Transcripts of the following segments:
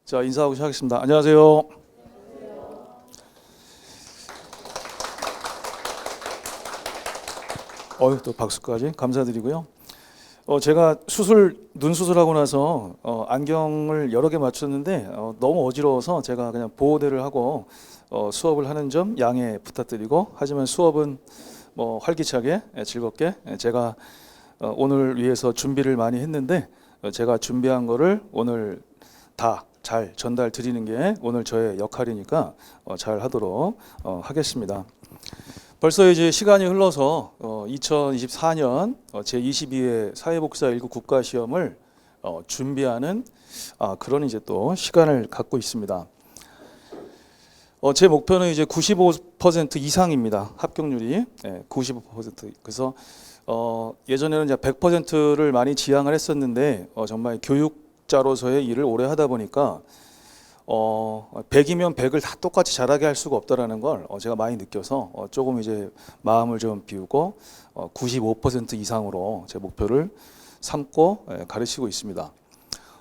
자, 인사하고 시작하겠습니다. 안녕하세요. 또 박수까지 감사드리고요. 제가 눈 수술하고 나서 안경을 여러 개 맞췄는데 너무 어지러워서 제가 그냥 보호대를 하고 수업을 하는 점 양해 부탁드리고, 하지만 수업은 활기차게 즐겁게 제가 오늘 위해서 준비를 많이 했는데, 제가 준비한 거를 오늘 다 잘 전달 드리는 게 오늘 저의 역할이니까 잘 하도록 하겠습니다. 벌써 이제 시간이 흘러서 2024년 제22회 사회복지사 1급 국가시험을 준비하는 그런 이제 또 시간을 갖고 있습니다. 제 목표는 이제 95% 이상입니다. 합격률이 95%. 그래서 예전에는 이제 100%를 많이 지향을 했었는데 정말 교육자로서의 일을 오래 하다 보니까 100이면 100을 다 똑같이 잘하게 할 수가 없다라는 걸 제가 많이 느껴서 조금 이제 마음을 좀 비우고 95% 이상으로 제 목표를 삼고 가르치고 있습니다.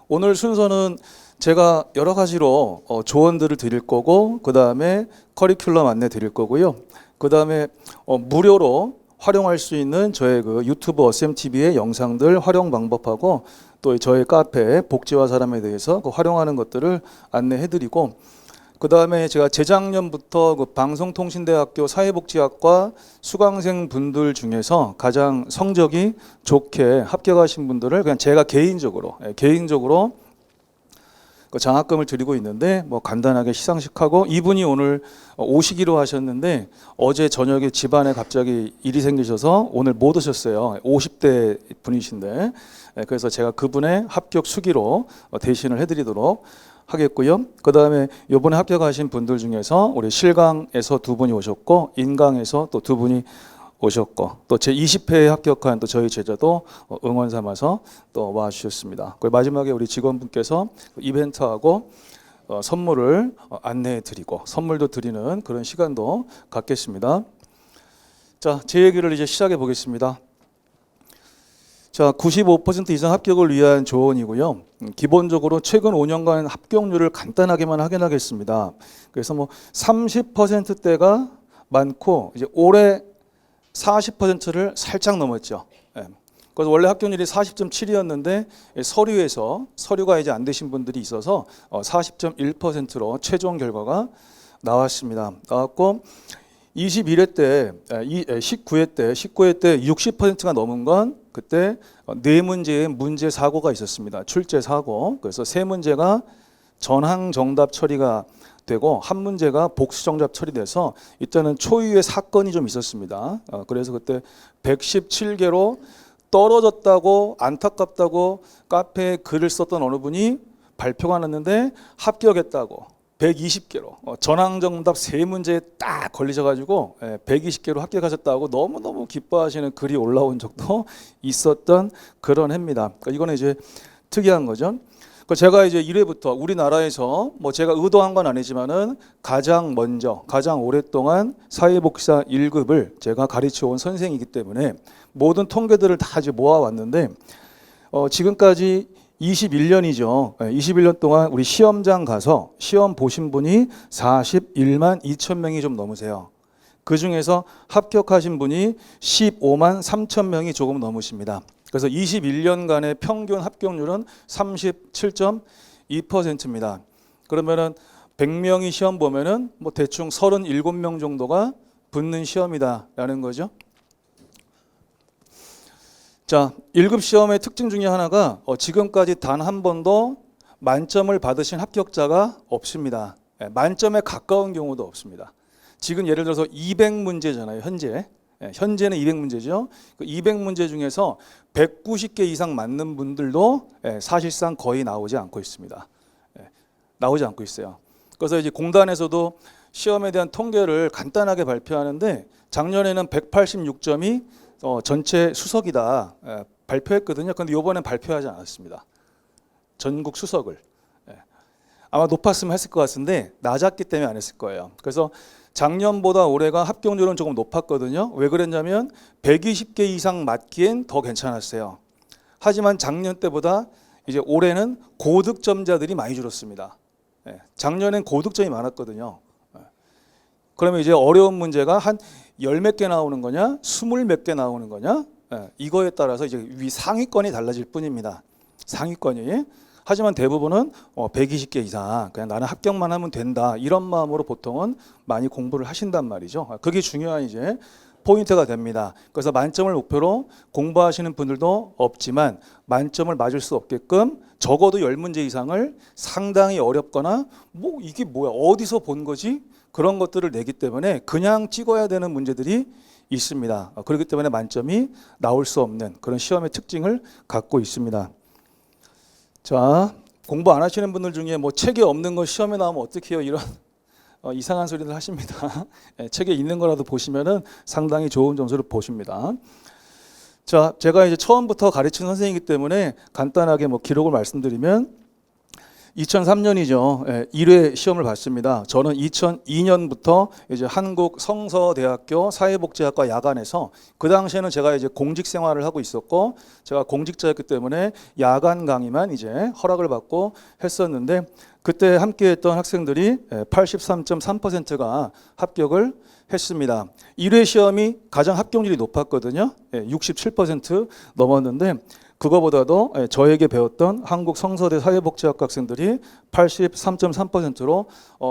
오늘 순서는 제가 여러 가지로 조언들을 드릴 거고, 그 다음에 커리큘럼 안내 드릴 거고요. 그 다음에 무료로 활용할 수 있는 저의 그 유튜브 어셈TV의 영상들 활용 방법하고, 또 저의 카페 복지와 사람에 대해서 그 활용하는 것들을 안내해드리고, 그 다음에 제가 재작년부터 그 방송통신대학교 사회복지학과 수강생 분들 중에서 가장 성적이 좋게 합격하신 분들을 그냥 제가 개인적으로 그 장학금을 드리고 있는데, 간단하게 시상식하고, 이분이 오늘 오시기로 하셨는데 어제 저녁에 집안에 갑자기 일이 생기셔서 오늘 못 오셨어요. 50대 분이신데, 그래서 제가 그분의 합격 수기로 대신을 해드리도록 하겠고요. 그 다음에 이번에 합격하신 분들 중에서 우리 실강에서 2분이 오셨고, 인강에서 또 2분이 오셨고, 또 제 20회에 합격한 또 저희 제자도 응원 삼아서 또 와주셨습니다. 그리고 마지막에 우리 직원분께서 이벤트하고 선물을 안내해 드리고 선물도 드리는 그런 시간도 갖겠습니다. 자, 제 얘기를 이제 시작해 보겠습니다. 자, 95% 이상 합격을 위한 조언이고요. 기본적으로 최근 5년간 합격률을 간단하게만 확인하겠습니다. 그래서 30%대가 많고, 이제 올해 40%를 살짝 넘었죠. 그래서 원래 합격률이 40.7이었는데 서류가 이제 안 되신 분들이 있어서 40.1%로 최종 결과가 나왔습니다. 나왔고, 19회 때 60%가 넘은 건 그때 4문제의 문제 사고가 있었습니다. 출제 사고. 그래서 3문제가 전항 정답 처리가 되고, 한 문제가 복수 정답 처리돼서 이때는 초유의 사건이 좀 있었습니다. 그래서 그때 117개로 떨어졌다고, 안타깝다고 카페에 글을 썼던 어느 분이 발표가 났는데 합격했다고 120개로 전항 정답 3문제에 딱 걸리셔가지고 120개로 합격하셨다고 너무너무 기뻐하시는 글이 올라온 적도 있었던 그런 해입니다. 그러니까 이거는 이제 특이한 거죠. 제가 이제 1회부터 우리나라에서 제가 의도한 건 아니지만은 가장 오랫동안 사회복지사 1급을 제가 가르쳐 온 선생이기 때문에 모든 통계들을 다 이제 모아왔는데, 지금까지 21년이죠. 21년 동안 우리 시험장 가서 시험 보신 분이 41만 2천 명이 좀 넘으세요. 그 중에서 합격하신 분이 15만 3천 명이 조금 넘으십니다. 그래서 21년간의 평균 합격률은 37.2%입니다. 그러면은 100명이 시험 보면은 대충 37명 정도가 붙는 시험이다라는 거죠. 자, 1급 시험의 특징 중에 하나가 지금까지 단 한 번도 만점을 받으신 합격자가 없습니다. 만점에 가까운 경우도 없습니다. 지금 예를 들어서 200문제잖아요, 현재는 200문제죠. 그 200문제 중에서 190개 이상 맞는 분들도 사실상 거의 나오지 않고 있습니다. 나오지 않고 있어요. 그래서 이제 공단에서도 시험에 대한 통계를 간단하게 발표하는데, 작년에는 186점이 전체 수석이다 발표했거든요. 그런데 이번엔 발표하지 않았습니다. 전국 수석을. 아마 높았으면 했을 것 같은데 낮았기 때문에 안 했을 거예요. 그래서 작년보다 올해가 합격률은 조금 높았거든요. 왜 그랬냐면 120개 이상 맞기엔 더 괜찮았어요. 하지만 작년 때보다 이제 올해는 고득점자들이 많이 줄었습니다. 작년엔 고득점이 많았거든요. 그러면 이제 어려운 문제가 한 열 몇 개 나오는 거냐, 20 몇 개 나오는 거냐, 이거에 따라서 이제 상위권이 달라질 뿐입니다. 상위권이. 하지만 대부분은 120개 이상 그냥 나는 합격만 하면 된다 이런 마음으로 보통은 많이 공부를 하신단 말이죠. 그게 중요한 이제 포인트가 됩니다. 그래서 만점을 목표로 공부하시는 분들도 없지만 만점을 맞을 수 없게끔 적어도 10문제 이상을 상당히 어렵거나 뭐 이게 뭐야 어디서 본 거지 그런 것들을 내기 때문에 그냥 찍어야 되는 문제들이 있습니다. 그렇기 때문에 만점이 나올 수 없는 그런 시험의 특징을 갖고 있습니다. 자, 공부 안 하시는 분들 중에 뭐 책에 없는 거 시험에 나오면 어떻게 해요? 이런 이상한 소리를 하십니다. 책에 있는 거라도 보시면은 상당히 좋은 점수를 보십니다. 자, 제가 이제 처음부터 가르친 선생이기 때문에 간단하게 뭐 기록을 말씀드리면 2003년이죠. 1회 시험을 봤습니다. 저는 2002년부터 이제 한국 성서대학교 사회복지학과 야간에서 그 당시에는 제가 이제 공직 생활을 하고 있었고 제가 공직자였기 때문에 야간 강의만 이제 허락을 받고 했었는데 그때 함께했던 학생들이 83.3%가 합격을 했습니다. 1회 시험이 가장 합격률이 높았거든요. 67% 넘었는데 그거보다도 저에게 배웠던 한국 성서대 사회복지학과 학생들이 83.3%로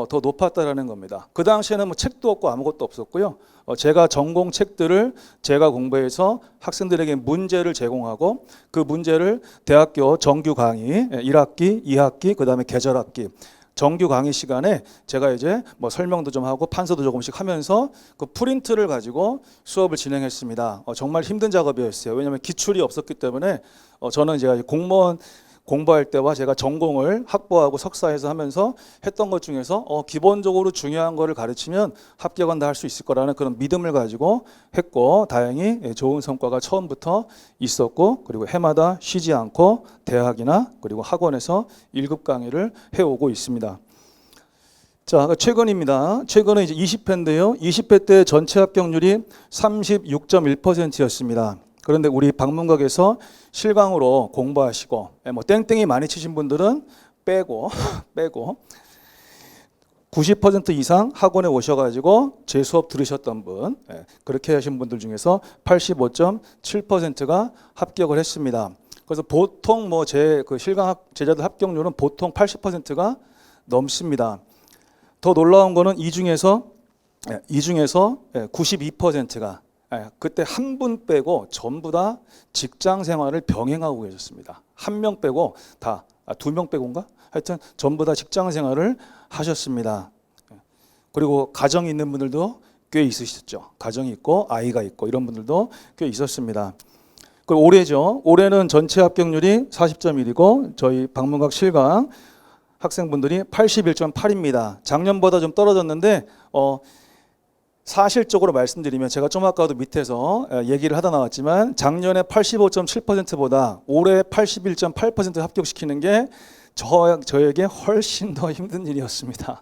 더 높았다라는 겁니다. 그 당시에는 뭐 책도 없고 아무것도 없었고요. 제가 전공 책들을 제가 공부해서 학생들에게 문제를 제공하고 그 문제를 대학교 정규 강의 1학기, 2학기, 그다음에 계절학기 정규 강의 시간에 제가 이제 뭐 설명도 좀 하고 판서도 조금씩 하면서 그 프린트를 가지고 수업을 진행했습니다. 정말 힘든 작업이었어요. 왜냐하면 기출이 없었기 때문에 저는 제가 공무원 공부할 때와 제가 전공을 학부하고 석사에서 하면서 했던 것 중에서 기본적으로 중요한 거를 가르치면 합격은 다 할 수 있을 거라는 그런 믿음을 가지고 했고 다행히 좋은 성과가 처음부터 있었고 그리고 해마다 쉬지 않고 대학이나 그리고 학원에서 1급 강의를 해오고 있습니다. 자, 최근입니다. 최근은 이제 20회인데요. 20회 때 전체 합격률이 36.1%였습니다. 그런데 우리 방문각에서 실강으로 공부하시고 뭐 땡땡이 많이 치신 분들은 빼고 90% 이상 학원에 오셔가지고 제 수업 들으셨던 분 그렇게 하신 분들 중에서 85.7%가 합격을 했습니다. 그래서 보통 뭐 제 그 실강 제자들 합격률은 보통 80%가 넘습니다. 더 놀라운 거는 이 중에서 92%가 그때 한 분 빼고 전부 다 직장 생활을 병행하고 계셨습니다. 한 명 빼고 다, 2명 빼고인가? 하여튼 전부 다 직장 생활을 하셨습니다. 그리고 가정이 있는 분들도 꽤 있으셨죠. 가정이 있고 아이가 있고 이런 분들도 꽤 있었습니다. 그리고 올해죠. 올해는 전체 합격률이 40.1이고 저희 방문각 실강 학생분들이 81.8입니다. 작년보다 좀 떨어졌는데 사실적으로 말씀드리면 제가 좀 아까도 밑에서 얘기를 하다 나왔지만 작년에 85.7%보다 올해 81.8% 합격시키는 게 저에게 훨씬 더 힘든 일이었습니다.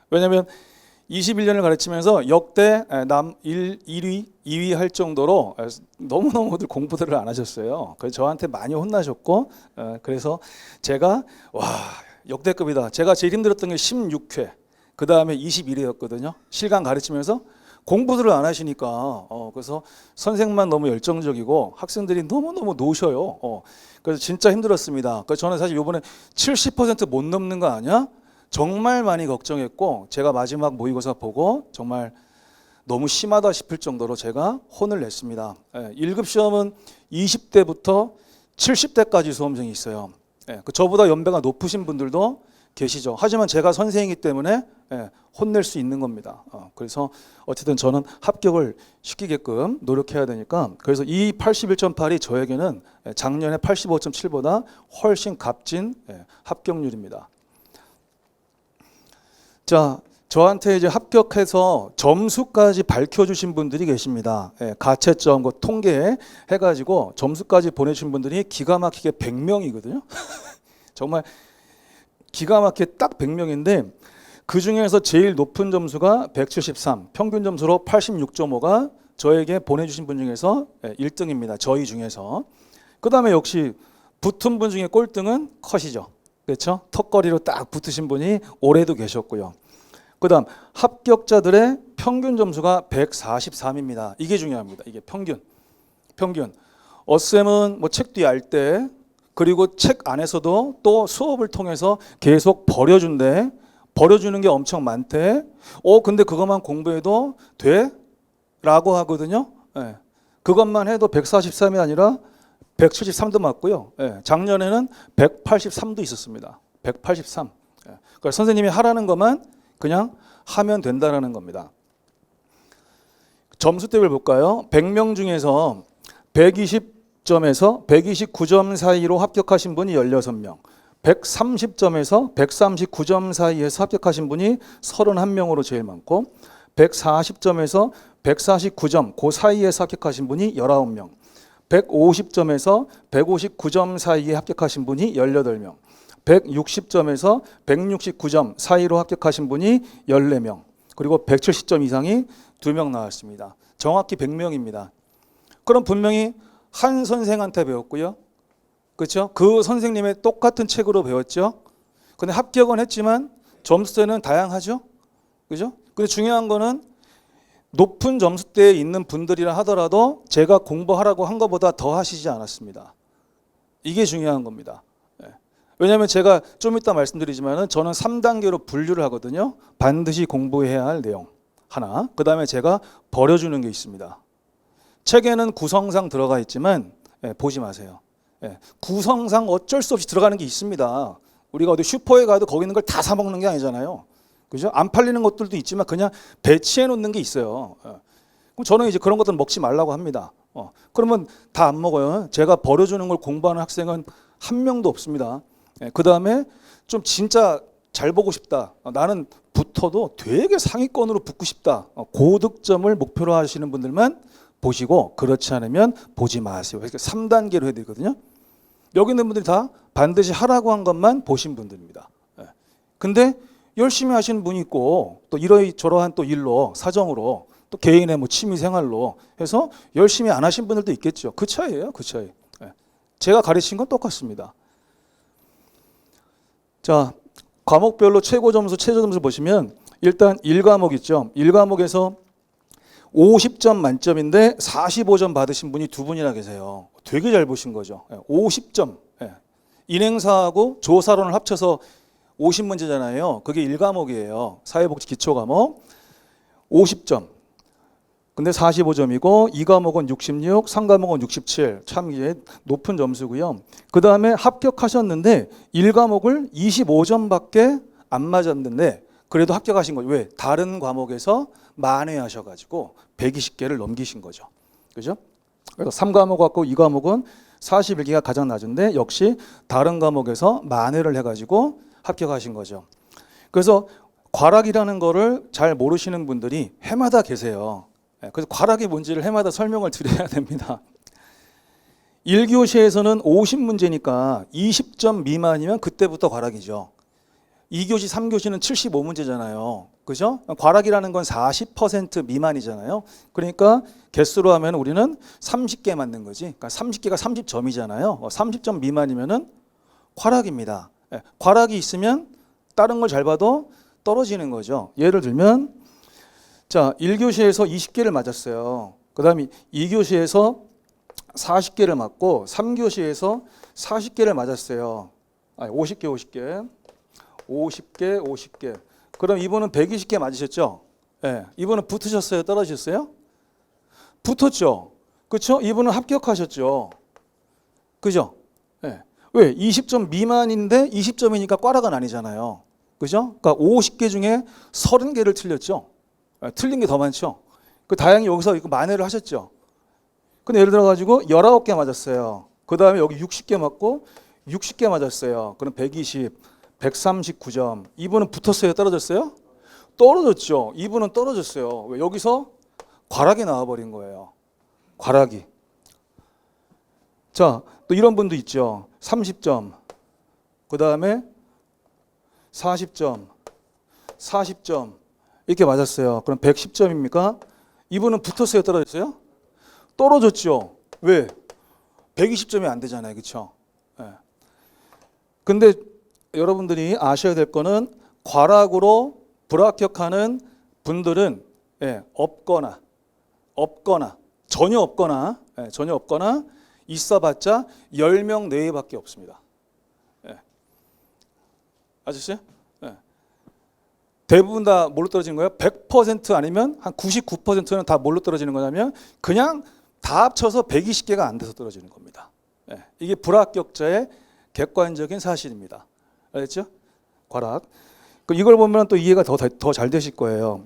왜냐하면 21년을 가르치면서 역대 남 1위, 2위 할 정도로 너무너무들 공부들을 안 하셨어요. 그래서 저한테 많이 혼나셨고 그래서 제가 와 역대급이다. 제가 제일 힘들었던 게 16회. 그 다음에 21회였거든요. 실강 가르치면서 공부들을 안 하시니까 그래서 선생만 너무 열정적이고 학생들이 너무너무 노셔요. 그래서 진짜 힘들었습니다. 그래서 저는 사실 이번에 70% 못 넘는 거 아니야? 정말 많이 걱정했고 제가 마지막 모의고사 보고 정말 너무 심하다 싶을 정도로 제가 혼을 냈습니다. 1급 시험은 20대부터 70대까지 수험생이 있어요. 저보다 연배가 높으신 분들도 계시죠. 하지만 제가 선생이기 때문에 혼낼 수 있는 겁니다. 그래서 어쨌든 저는 합격을 시키게끔 노력해야 되니까 그래서 이 81.8이 저에게는 작년에 85.7보다 훨씬 값진 합격률입니다. 자, 저한테 이제 합격해서 점수까지 밝혀주신 분들이 계십니다. 가채점, 통계 해가지고 점수까지 보내주신 분들이 기가 막히게 100명이거든요. 정말 기가 막히게 딱 100명인데 그 중에서 제일 높은 점수가 173, 평균 점수로 86.5가 저에게 보내주신 분 중에서 1등입니다. 저희 중에서. 그 다음에 역시 붙은 분 중에 꼴등은 컷이죠. 그렇죠? 턱걸이로 딱 붙으신 분이 올해도 계셨고요. 그다음 합격자들의 평균 점수가 143입니다. 이게 중요합니다. 이게 평균. 어쌤은 뭐 책도 얇대. 그리고 책 안에서도 또 수업을 통해서 계속 버려준대. 버려주는 게 엄청 많대. 근데 그것만 공부해도 돼? 라고 하거든요. 예. 그것만 해도 143이 아니라 173도 맞고요. 예. 작년에는 183도 있었습니다. 183. 예. 그러니까 선생님이 하라는 것만 그냥 하면 된다라는 겁니다. 점수대를 볼까요? 100명 중에서 120점에서 129점 사이로 합격하신 분이 16명, 130점에서 139점 사이에서 합격하신 분이 31명으로 제일 많고, 140점에서 149점 그 사이에서 합격하신 분이 19명, 150점에서 159점 사이에 합격하신 분이 18명, 160점에서 169점 사이로 합격하신 분이 14명, 그리고 170점 이상이 2명 나왔습니다. 정확히 100명입니다. 그럼 분명히 한 선생한테 배웠고요. 그렇죠? 그 선생님의 똑같은 책으로 배웠죠. 근데 합격은 했지만 점수대는 다양하죠. 그죠? 근데 중요한 거는 높은 점수대에 있는 분들이라 하더라도 제가 공부하라고 한 것보다 더 하시지 않았습니다. 이게 중요한 겁니다. 왜냐하면 제가 좀 이따 말씀드리지만 저는 3단계로 분류를 하거든요. 반드시 공부해야 할 내용 하나, 그 다음에 제가 버려주는 게 있습니다. 책에는 구성상 들어가 있지만 보지 마세요. 구성상 어쩔 수 없이 들어가는 게 있습니다. 우리가 어디 슈퍼에 가도 거기 있는 걸 다 사 먹는 게 아니잖아요. 그죠? 안 팔리는 것들도 있지만 그냥 배치해 놓는 게 있어요. 그럼 저는 이제 그런 것들은 먹지 말라고 합니다. 그러면 다 안 먹어요. 제가 버려주는 걸 공부하는 학생은 한 명도 없습니다. 그 다음에 좀 진짜 잘 보고 싶다. 나는 붙어도 되게 상위권으로 붙고 싶다. 고득점을 목표로 하시는 분들만 보시고, 그렇지 않으면 보지 마세요. 그래서 3단계로 해야 되거든요. 여기 있는 분들이 다 반드시 하라고 한 것만 보신 분들입니다. 근데 열심히 하시는 분이 있고, 또 이러저러한 또 일로, 사정으로, 또 개인의 뭐 취미 생활로 해서 열심히 안 하신 분들도 있겠죠. 그 차이예요, 그 차이. 제가 가르친 건 똑같습니다. 자, 과목별로 최고 점수, 최저 점수 보시면 일단 1과목 있죠. 1과목에서 50점 만점인데 45점 받으신 분이 2분이나 계세요. 되게 잘 보신 거죠. 50점. 인행사하고 조사론을 합쳐서 50문제잖아요. 그게 1과목이에요. 사회복지 기초과목. 50점. 근데 45점이고 2과목은 66, 3과목은 67. 참 이제 높은 점수고요. 그 다음에 합격하셨는데 1과목을 25점밖에 안 맞았는데 그래도 합격하신 거죠. 왜? 다른 과목에서 만회하셔가지고 120개를 넘기신 거죠. 그죠? 그래서 3과목 갖고 2과목은 41개가 가장 낮은데 역시 다른 과목에서 만회를 해가지고 합격하신 거죠. 그래서 과락이라는 거를 잘 모르시는 분들이 해마다 계세요. 그래서 과락이 뭔지를 해마다 설명을 드려야 됩니다. 1교시에서는 50문제니까 20점 미만이면 그때부터 과락이죠. 2교시, 3교시는 75문제잖아요. 그죠? 과락이라는 건 40% 미만이잖아요. 그러니까 개수로 하면 우리는 30개 맞는 거지. 그러니까 30개가 30점이잖아요. 30점 미만이면은 과락입니다. 과락이 있으면 다른 걸 잘 봐도 떨어지는 거죠. 예를 들면 자, 1교시에서 20개를 맞았어요. 그 다음에 2교시에서 40개를 맞고 3교시에서 40개를 맞았어요. 아니, 50개. 그럼 이분은 120개 맞으셨죠? 네. 이분은 붙으셨어요? 떨어지셨어요? 붙었죠? 그렇죠? 이분은 합격하셨죠? 그죠? 네. 왜? 20점 미만인데 20점이니까 과락은 아니잖아요. 그죠? 그러니까 50개 중에 30개를 틀렸죠? 틀린 게 더 많죠? 다행히 여기서 이거 만회를 하셨죠? 근데 예를 들어가지고 19개 맞았어요. 그 다음에 여기 60개 맞고 60개 맞았어요. 그럼 120, 139점. 이분은 붙었어요? 떨어졌어요? 떨어졌죠. 이분은 떨어졌어요. 왜? 여기서 과락이 나와버린 거예요. 과락이. 자, 또 이런 분도 있죠. 30점. 그 다음에 40점. 40점. 이렇게 맞았어요. 그럼 110점입니까? 이분은 붙었어요? 떨어졌어요? 떨어졌죠. 왜? 120점이 안 되잖아요. 그렇죠? 네. 근데 여러분들이 아셔야 될 거는 과락으로 불합격하는 분들은 없거나 전혀 없거나 있어봤자 10명 내외밖에 없습니다. 아셨어요? 대부분 다 뭘로 떨어지는 거예요? 100% 아니면 한 99%는 다 뭘로 떨어지는 거냐면 그냥 다 합쳐서 120개가 안 돼서 떨어지는 겁니다. 이게 불합격자의 객관적인 사실입니다. 알겠죠? 과락. 이걸 보면 또 이해가 더 잘 되실 거예요.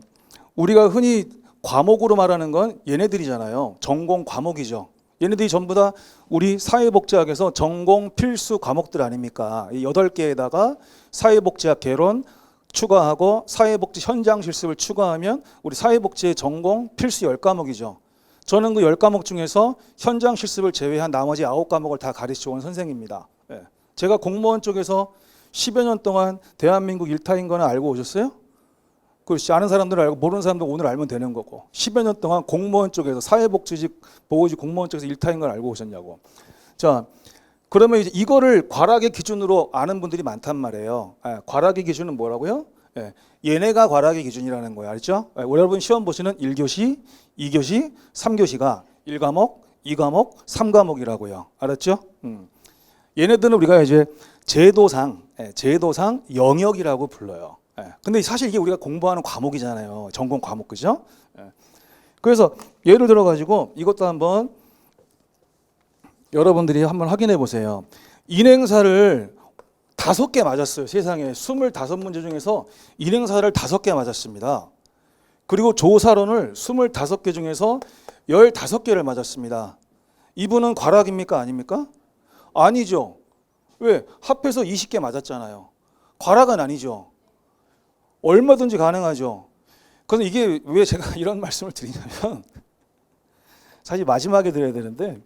우리가 흔히 과목으로 말하는 건 얘네들이잖아요. 전공 과목이죠. 얘네들이 전부 다 우리 사회복지학에서 전공 필수 과목들 아닙니까? 이 8개에다가 사회복지학 개론 추가하고 사회복지 현장 실습을 추가하면 우리 사회복지의 전공 필수 10과목이죠. 저는 그 10과목 중에서 현장 실습을 제외한 나머지 9과목을 다 가르쳐 온 선생입니다. 제가 공무원 쪽에서 10여 년 동안 대한민국 일타인 거는 알고 오셨어요? 그렇지. 아는 사람들은 알고 모르는 사람들 오늘 알면 되는 거고. 10여 년 동안 공무원 쪽에서 사회복지직 보호직 공무원 쪽에서 일타인 걸 알고 오셨냐고. 자, 그러면 이제 이거를 과락의 기준으로 아는 분들이 많단 말이에요. 과락의 기준은 뭐라고요? 얘네가 과락의 기준이라는 거예요. 알죠? 여러분 시험 보시는 1교시, 2교시, 3교시가 1과목, 2과목, 3과목이라고요. 알았죠? 얘네들은 우리가 이제 제도상 영역이라고 불러요. 근데 사실 이게 우리가 공부하는 과목이잖아요. 전공 과목, 그죠? 그래서 예를 들어 가지고 이것도 한번 여러분들이 한번 확인해 보세요. 인행사를 5개 맞았어요. 세상에 25문제 중에서 인행사를 5개 맞았습니다. 그리고 조사론을 25개 중에서 15개를 맞았습니다. 이분은 과락입니까? 아닙니까? 아니죠. 왜? 합해서 20개 맞았잖아요. 과락은 아니죠. 얼마든지 가능하죠. 그래서 이게 왜 제가 이런 말씀을 드리냐면 사실 마지막에 드려야 되는데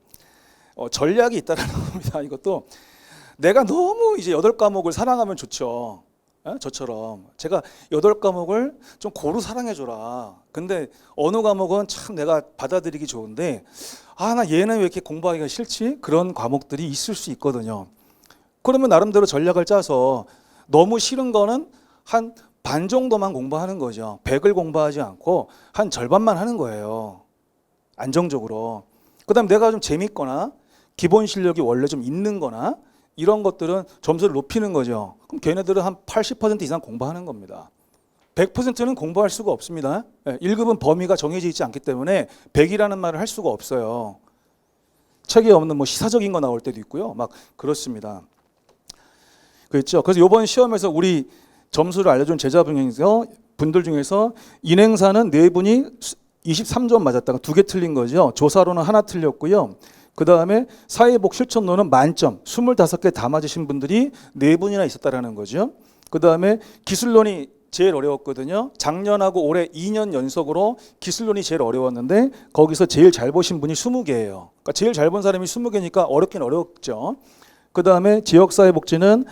전략이 있다는 겁니다. 이것도 내가 너무 이제 8과목을 사랑하면 좋죠. 저처럼 제가 8과목을 좀 고루 사랑해줘라. 근데 어느 과목은 참 내가 받아들이기 좋은데 나 얘는 왜 이렇게 공부하기가 싫지? 그런 과목들이 있을 수 있거든요. 그러면 나름대로 전략을 짜서 너무 싫은 거는 한 반 정도만 공부하는 거죠. 100을 공부하지 않고 한 절반만 하는 거예요. 안정적으로. 그 다음에 내가 좀 재밌거나 기본 실력이 원래 좀 있는 거나 이런 것들은 점수를 높이는 거죠. 그럼 걔네들은 한 80% 이상 공부하는 겁니다. 100%는 공부할 수가 없습니다. 1급은 범위가 정해져 있지 않기 때문에 100이라는 말을 할 수가 없어요. 책에 없는 뭐 시사적인 거 나올 때도 있고요. 막 그렇습니다. 그렇죠. 그래서 이번 시험에서 우리 점수를 알려준 제자분들 중에서 인행사는 4분이 23점 맞았다가 2개 틀린 거죠. 조사로는 하나 틀렸고요. 그 다음에 사회복 실천론은 만점 25개 다 맞으신 분들이 4분이나 있었다라는 거죠. 그 다음에 기술론이 제일 어려웠거든요. 작년하고 올해 2년 연속으로 기술론이 제일 어려웠는데 거기서 제일 잘 보신 분이 20개예요. 그러니까 제일 잘 본 사람이 20개니까 어렵긴 어렵죠. 그 다음에 지역사회복지는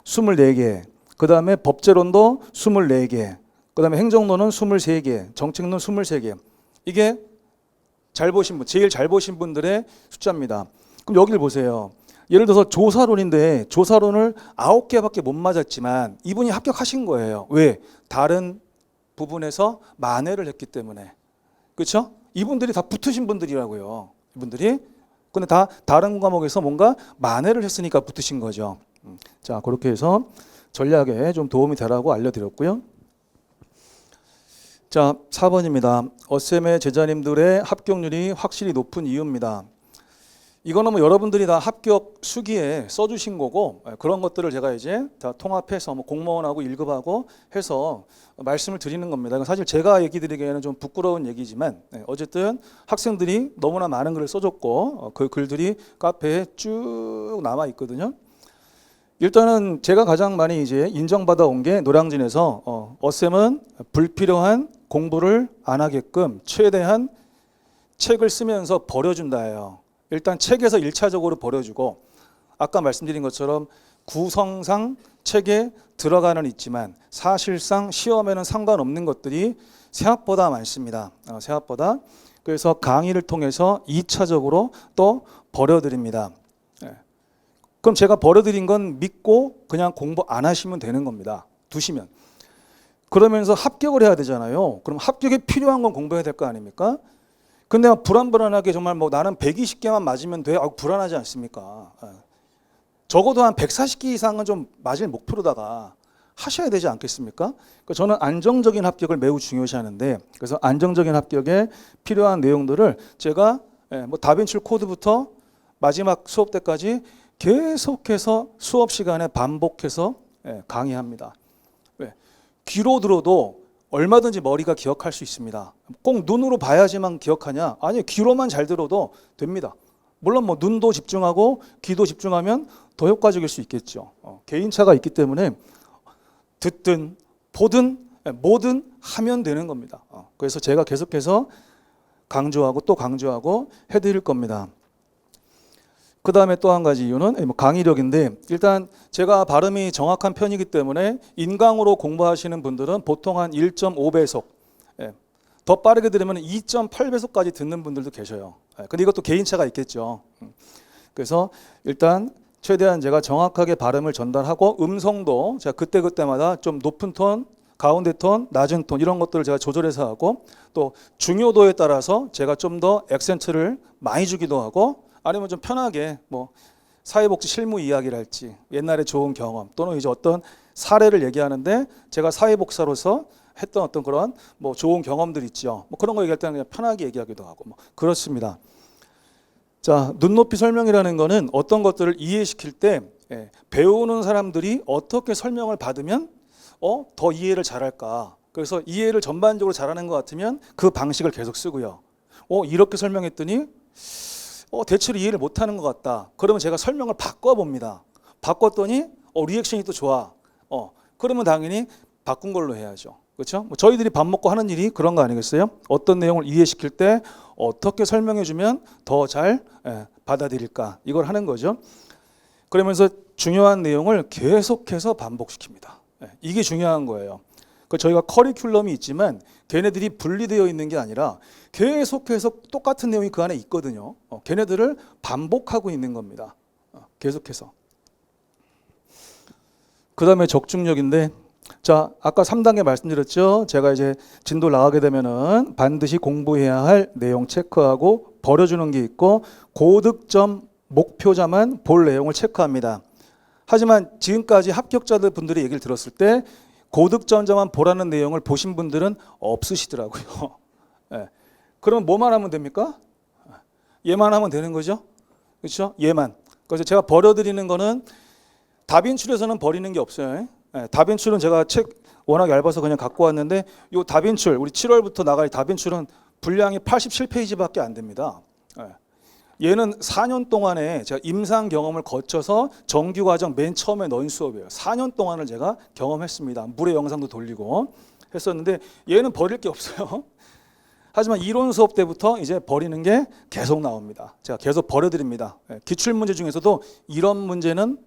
24개, 그 다음에 법제론도 24개, 그 다음에 행정론은 23개, 정책론 23개. 이게 잘 보신 분, 제일 잘 보신 분들의 숫자입니다. 그럼 여기를 보세요. 예를 들어서 조사론인데 조사론을 9개밖에 못 맞았지만 이분이 합격하신 거예요. 왜? 다른 부분에서 만회를 했기 때문에. 그렇죠? 이분들이 다 붙으신 분들이라고요. 이분들이. 근데 다 다른 과목에서 뭔가 만회를 했으니까 붙으신 거죠. 자, 그렇게 해서 전략에 좀 도움이 되라고 알려드렸고요. 자, 4번입니다. 어셈의 제자님들의 합격률이 확실히 높은 이유입니다. 이거는 뭐 여러분들이 다 합격 수기에 써주신 거고 그런 것들을 제가 이제 다 통합해서 뭐 공무원하고 1급하고 해서 말씀을 드리는 겁니다. 사실 제가 얘기 드리기에는 좀 부끄러운 얘기지만 어쨌든 학생들이 너무나 많은 글을 써줬고 그 글들이 카페에 쭉 남아 있거든요. 일단은 제가 가장 많이 이제 인정받아 온 게 노량진에서 어셈은 불필요한 공부를 안 하게끔 최대한 책을 쓰면서 버려준다예요. 일단 책에서 1차적으로 버려주고 아까 말씀드린 것처럼 구성상 책에 들어가는 있지만 사실상 시험에는 상관없는 것들이 생각보다 많습니다. 생각보다. 그래서 강의를 통해서 2차적으로 또 버려드립니다. 그럼 제가 벌어드린 건 믿고 그냥 공부 안 하시면 되는 겁니다. 두시면. 그러면서 합격을 해야 되잖아요. 그럼 합격에 필요한 건 공부해야 될 거 아닙니까? 근데 불안불안하게 정말 뭐 나는 120개만 맞으면 돼. 불안하지 않습니까? 적어도 한 140개 이상은 좀 맞을 목표로다가 하셔야 되지 않겠습니까? 그러니까 저는 안정적인 합격을 매우 중요시하는데, 그래서 안정적인 합격에 필요한 내용들을 제가 뭐 다빈치 코드부터 마지막 수업 때까지 계속해서 수업 시간에 반복해서 강의합니다. 왜? 귀로 들어도 얼마든지 머리가 기억할 수 있습니다. 꼭 눈으로 봐야지만 기억하냐? 아니, 귀로만 잘 들어도 됩니다. 물론 뭐 눈도 집중하고 귀도 집중하면 더 효과적일 수 있겠죠. 개인차가 있기 때문에 듣든 보든 뭐든 하면 되는 겁니다. 그래서 제가 계속해서 강조하고 또 강조하고 해드릴 겁니다. 그 다음에 또 한 가지 이유는 뭐 강의력인데, 일단 제가 발음이 정확한 편이기 때문에 인강으로 공부하시는 분들은 보통 한 1.5배속, 더 빠르게 들으면 2.8배속까지 듣는 분들도 계셔요. 근데 이것도 개인차가 있겠죠. 그래서 일단 최대한 제가 정확하게 발음을 전달하고, 음성도 제가 그때그때마다 좀 높은 톤, 가운데 톤, 낮은 톤 이런 것들을 제가 조절해서 하고, 또 중요도에 따라서 제가 좀 더 액센트를 많이 주기도 하고, 아니면 좀 편하게 뭐 사회복지 실무 이야기를 할지, 옛날에 좋은 경험, 또는 이제 어떤 사례를 얘기하는데 제가 사회복사로서 했던 어떤 그런 뭐 좋은 경험들 있죠. 뭐 그런 거 얘기할 때는 그냥 편하게 얘기하기도 하고 뭐 그렇습니다. 자, 눈높이 설명이라는 거는 어떤 것들을 이해시킬 때 배우는 사람들이 어떻게 설명을 받으면 더 이해를 잘할까. 그래서 이해를 전반적으로 잘하는 것 같으면 그 방식을 계속 쓰고요. 이렇게 설명했더니 대체로 이해를 못하는 것 같다. 그러면 제가 설명을 바꿔봅니다. 바꿨더니 리액션이 또 좋아. 그러면 당연히 바꾼 걸로 해야죠. 그렇죠? 뭐 저희들이 밥 먹고 하는 일이 그런 거 아니겠어요? 어떤 내용을 이해시킬 때 어떻게 설명해주면 더 잘 받아들일까? 이걸 하는 거죠. 그러면서 중요한 내용을 계속해서 반복시킵니다. 이게 중요한 거예요. 저희가 커리큘럼이 있지만 걔네들이 분리되어 있는 게 아니라 계속해서 똑같은 내용이 그 안에 있거든요. 걔네들을 반복하고 있는 겁니다. 계속해서. 그 다음에 적중력인데, 자, 아까 3단계 말씀드렸죠. 제가 이제 진도 나가게 되면은 반드시 공부해야 할 내용 체크하고 버려주는 게 있고, 고득점 목표자만 볼 내용을 체크합니다. 하지만 지금까지 합격자들 분들의 얘기를 들었을 때 고득점자만 보라는 내용을 보신 분들은 없으시더라고요. 그러면 뭐만 하면 됩니까? 얘만 하면 되는 거죠. 그렇죠? 얘만. 그래서 제가 버려드리는 거는 다빈출에서는 버리는 게 없어요. 다빈출은 제가 책 워낙 얇아서 그냥 갖고 왔는데, 이 다빈출 우리 7월부터 나갈 다빈출은 분량이 87페이지밖에 안 됩니다. 얘는 4년 동안에 제가 임상 경험을 거쳐서 정규 과정 맨 처음에 넣은 수업이에요. 4년 동안을 제가 경험했습니다. 물의 영상도 돌리고 했었는데 얘는 버릴 게 없어요. 하지만 이론 수업 때부터 이제 버리는 게 계속 나옵니다. 제가 계속 버려드립니다. 기출문제 중에서도 이런 문제는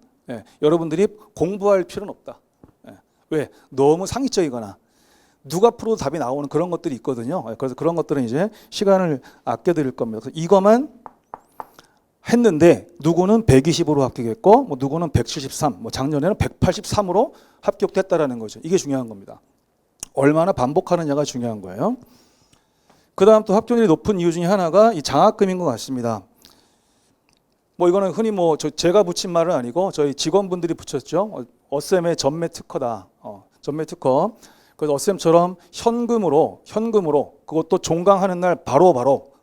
여러분들이 공부할 필요는 없다. 왜? 너무 상식적이거나 누가 풀어도 답이 나오는 그런 것들이 있거든요. 그래서 그런 것들은 이제 시간을 아껴드릴 겁니다. 그래서 이것만 했는데 누구는 120으로 합격했고 뭐 누구는 173, 뭐 작년에는 183으로 합격됐다라는 거죠. 이게 중요한 겁니다. 얼마나 반복하느냐가 중요한 거예요. 그 다음 또 합격률이 높은 이유 중에 하나가 이 장학금인 것 같습니다. 뭐 이거는 흔히 뭐 제가 붙인 말은 아니고 저희 직원분들이 붙였죠. 어쌤의 전매 특허다. 전매 특허. 그래서 어쌤처럼 현금으로 그것도 종강하는 날 바로바로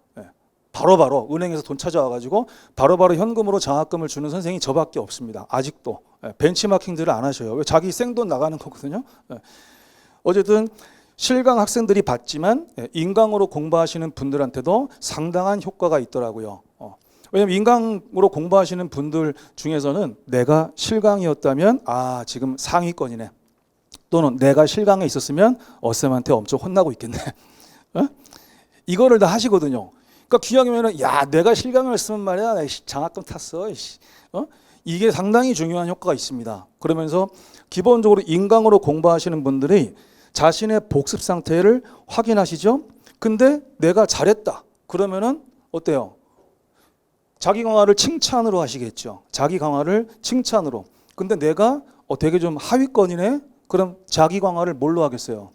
은행에서 돈 찾아와가지고 바로바로 현금으로 장학금을 주는 선생님이 저밖에 없습니다. 아직도. 벤치마킹들을 안 하셔요. 왜? 자기 생돈 나가는 거거든요. 어쨌든 실강 학생들이 받지만 인강으로 공부하시는 분들한테도 상당한 효과가 있더라고요. 왜냐하면 인강으로 공부하시는 분들 중에서는 내가 실강이었다면 지금 상위권이네. 또는 내가 실강에 있었으면 어쌤한테 엄청 혼나고 있겠네. 이거를 다 하시거든요. 그러니까 기왕이면은 내가 실강을 했으면 말이야 장학금 탔어. 이게 상당히 중요한 효과가 있습니다. 그러면서 기본적으로 인강으로 공부하시는 분들이 자신의 복습 상태를 확인하시죠. 근데 내가 잘했다. 그러면은 어때요? 자기 강화를 칭찬으로 하시겠죠. 자기 강화를 칭찬으로. 근데 내가 되게 좀 하위권이네? 그럼 자기 강화를 뭘로 하겠어요?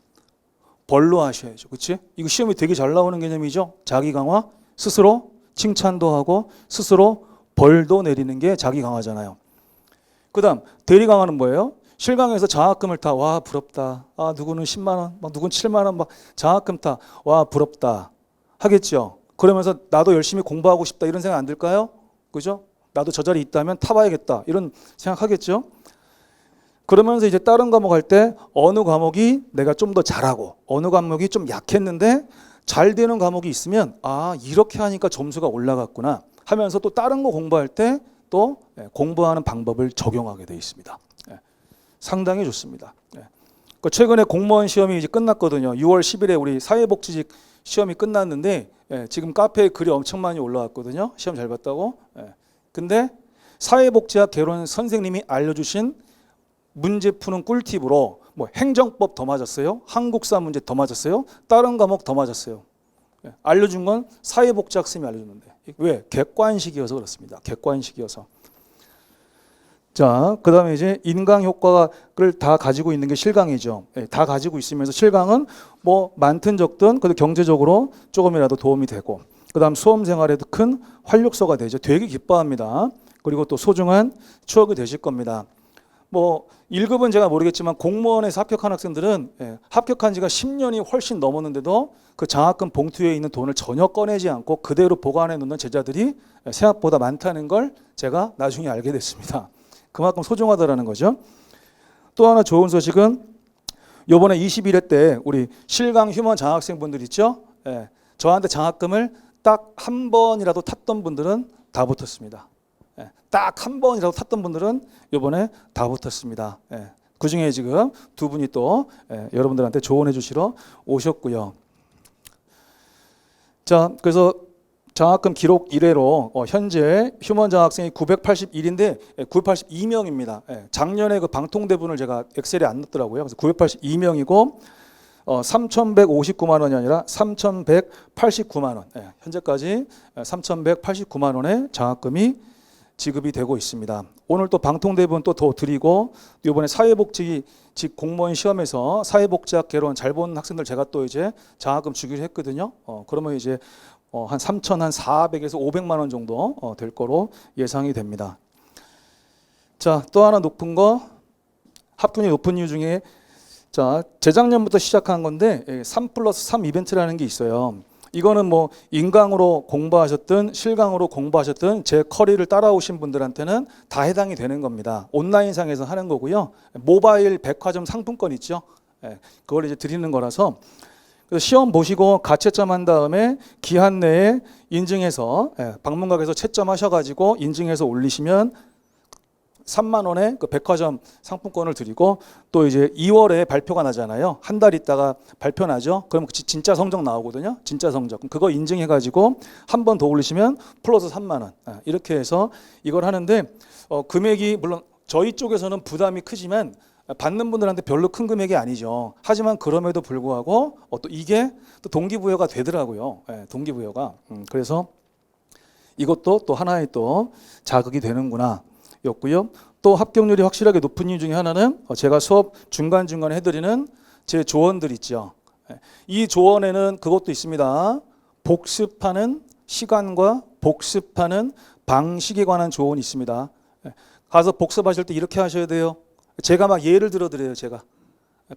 벌로 하셔야죠. 그치? 이거 시험에 되게 잘 나오는 개념이죠. 자기 강화, 스스로 칭찬도 하고 스스로 벌도 내리는 게 자기 강화잖아요. 그 다음 대리 강화는 뭐예요? 실강에서 장학금을 타. 와 부럽다. 아 누구는 10만 원, 막 누구는 7만 원 막 장학금 타. 와 부럽다. 하겠죠. 그러면서 나도 열심히 공부하고 싶다 이런 생각 안 들까요? 그죠? 나도 저 자리에 있다면 타봐야겠다 이런 생각하겠죠. 그러면서 이제 다른 과목 할 때 어느 과목이 내가 좀 더 잘하고 어느 과목이 좀 약했는데 잘 되는 과목이 있으면 아 이렇게 하니까 점수가 올라갔구나 하면서 또 다른 거 공부할 때 또 공부하는 방법을 적용하게 되어 있습니다. 상당히 좋습니다. 최근에 공무원 시험이 이제 끝났거든요. 6월 10일에 우리 사회복지직 시험이 끝났는데 지금 카페에 글이 엄청 많이 올라왔거든요. 시험 잘 봤다고. 근데 사회복지학 개론 선생님이 알려주신 문제 푸는 꿀팁으로 뭐 행정법 더 맞았어요. 한국사 문제 더 맞았어요. 다른 과목 더 맞았어요. 알려준 건 사회복지학 쌤이 알려줬는데 왜? 객관식이어서 그렇습니다. 객관식이어서. 자, 그 다음에 이제 인강 효과를 다 가지고 있는 게 실강이죠. 다 가지고 있으면서 실강은 뭐 많든 적든 그래도 경제적으로 조금이라도 도움이 되고 그 다음 수험 생활에도 큰 활력소가 되죠. 되게 기뻐합니다. 그리고 또 소중한 추억이 되실 겁니다. 뭐 1급은 제가 모르겠지만 공무원에서 합격한 학생들은 합격한 지가 10년이 훨씬 넘었는데도 그 장학금 봉투에 있는 돈을 전혀 꺼내지 않고 그대로 보관해 놓는 제자들이 생각보다 많다는 걸 제가 나중에 알게 됐습니다. 그만큼 소중하다라는 거죠. 또 하나 좋은 소식은 이번에 21회 때 우리 실강 휴먼 장학생분들 있죠? 저한테 장학금을 딱 한 번이라도 탔던 분들은 다 붙었습니다. 딱 한 번이라도 탔던 분들은 이번에 다 붙었습니다. 그 중에 지금 두 분이 또 여러분들한테 조언해 주시러 오셨고요. 자, 그래서 장학금 기록 이래로 현재 휴먼 장학생이 981인데 982명입니다. 작년에 그 방통대분을 제가 엑셀에 안 넣었더라고요. 그래서 982명이고 3,159만 원이 아니라 3,189만 원. 현재까지 3,189만 원의 장학금이 지급이 되고 있습니다. 오늘 또 방통대분 또 더 드리고 이번에 사회복지직 공무원 시험에서 사회복지학 개론 잘 본 학생들 제가 또 이제 장학금 주기로 했거든요. 그러면 이제 한 3,400에서 500만 원 정도 될 거로 예상이 됩니다. 자, 또 하나 높은 거 합격률이 높은 이유 중에 자, 재작년부터 시작한 건데 3+3 이벤트라는 게 있어요. 이거는 뭐 인강으로 공부하셨든 실강으로 공부하셨든 제 커리를 따라오신 분들한테는 다 해당이 되는 겁니다. 온라인상에서 하는 거고요. 모바일 백화점 상품권 있죠. 그걸 이제 드리는 거라서 그래서 시험 보시고 가채점 한 다음에 기한 내에 인증해서 방문각에서 채점하셔가지고 인증해서 올리시면 3만 원의 그 백화점 상품권을 드리고 또 이제 2월에 발표가 나잖아요. 한 달 있다가 발표 나죠. 그럼 진짜 성적 나오거든요. 진짜 성적. 그럼 그거 인증해가지고 한 번 더 올리시면 플러스 3만 원. 이렇게 해서 이걸 하는데 금액이 물론 저희 쪽에서는 부담이 크지만 받는 분들한테 별로 큰 금액이 아니죠. 하지만 그럼에도 불구하고 또 이게 또 동기부여가 되더라고요. 동기부여가. 그래서 이것도 또 하나의 또 자극이 되는구나. 였고요. 또 합격률이 확실하게 높은 이유 중에 하나는 제가 수업 중간중간에 해드리는 제 조언들 있죠. 이 조언에는 그것도 있습니다. 복습하는 시간과 복습하는 방식에 관한 조언이 있습니다. 가서 복습하실 때 이렇게 하셔야 돼요. 제가 막 예를 들어드려요. 제가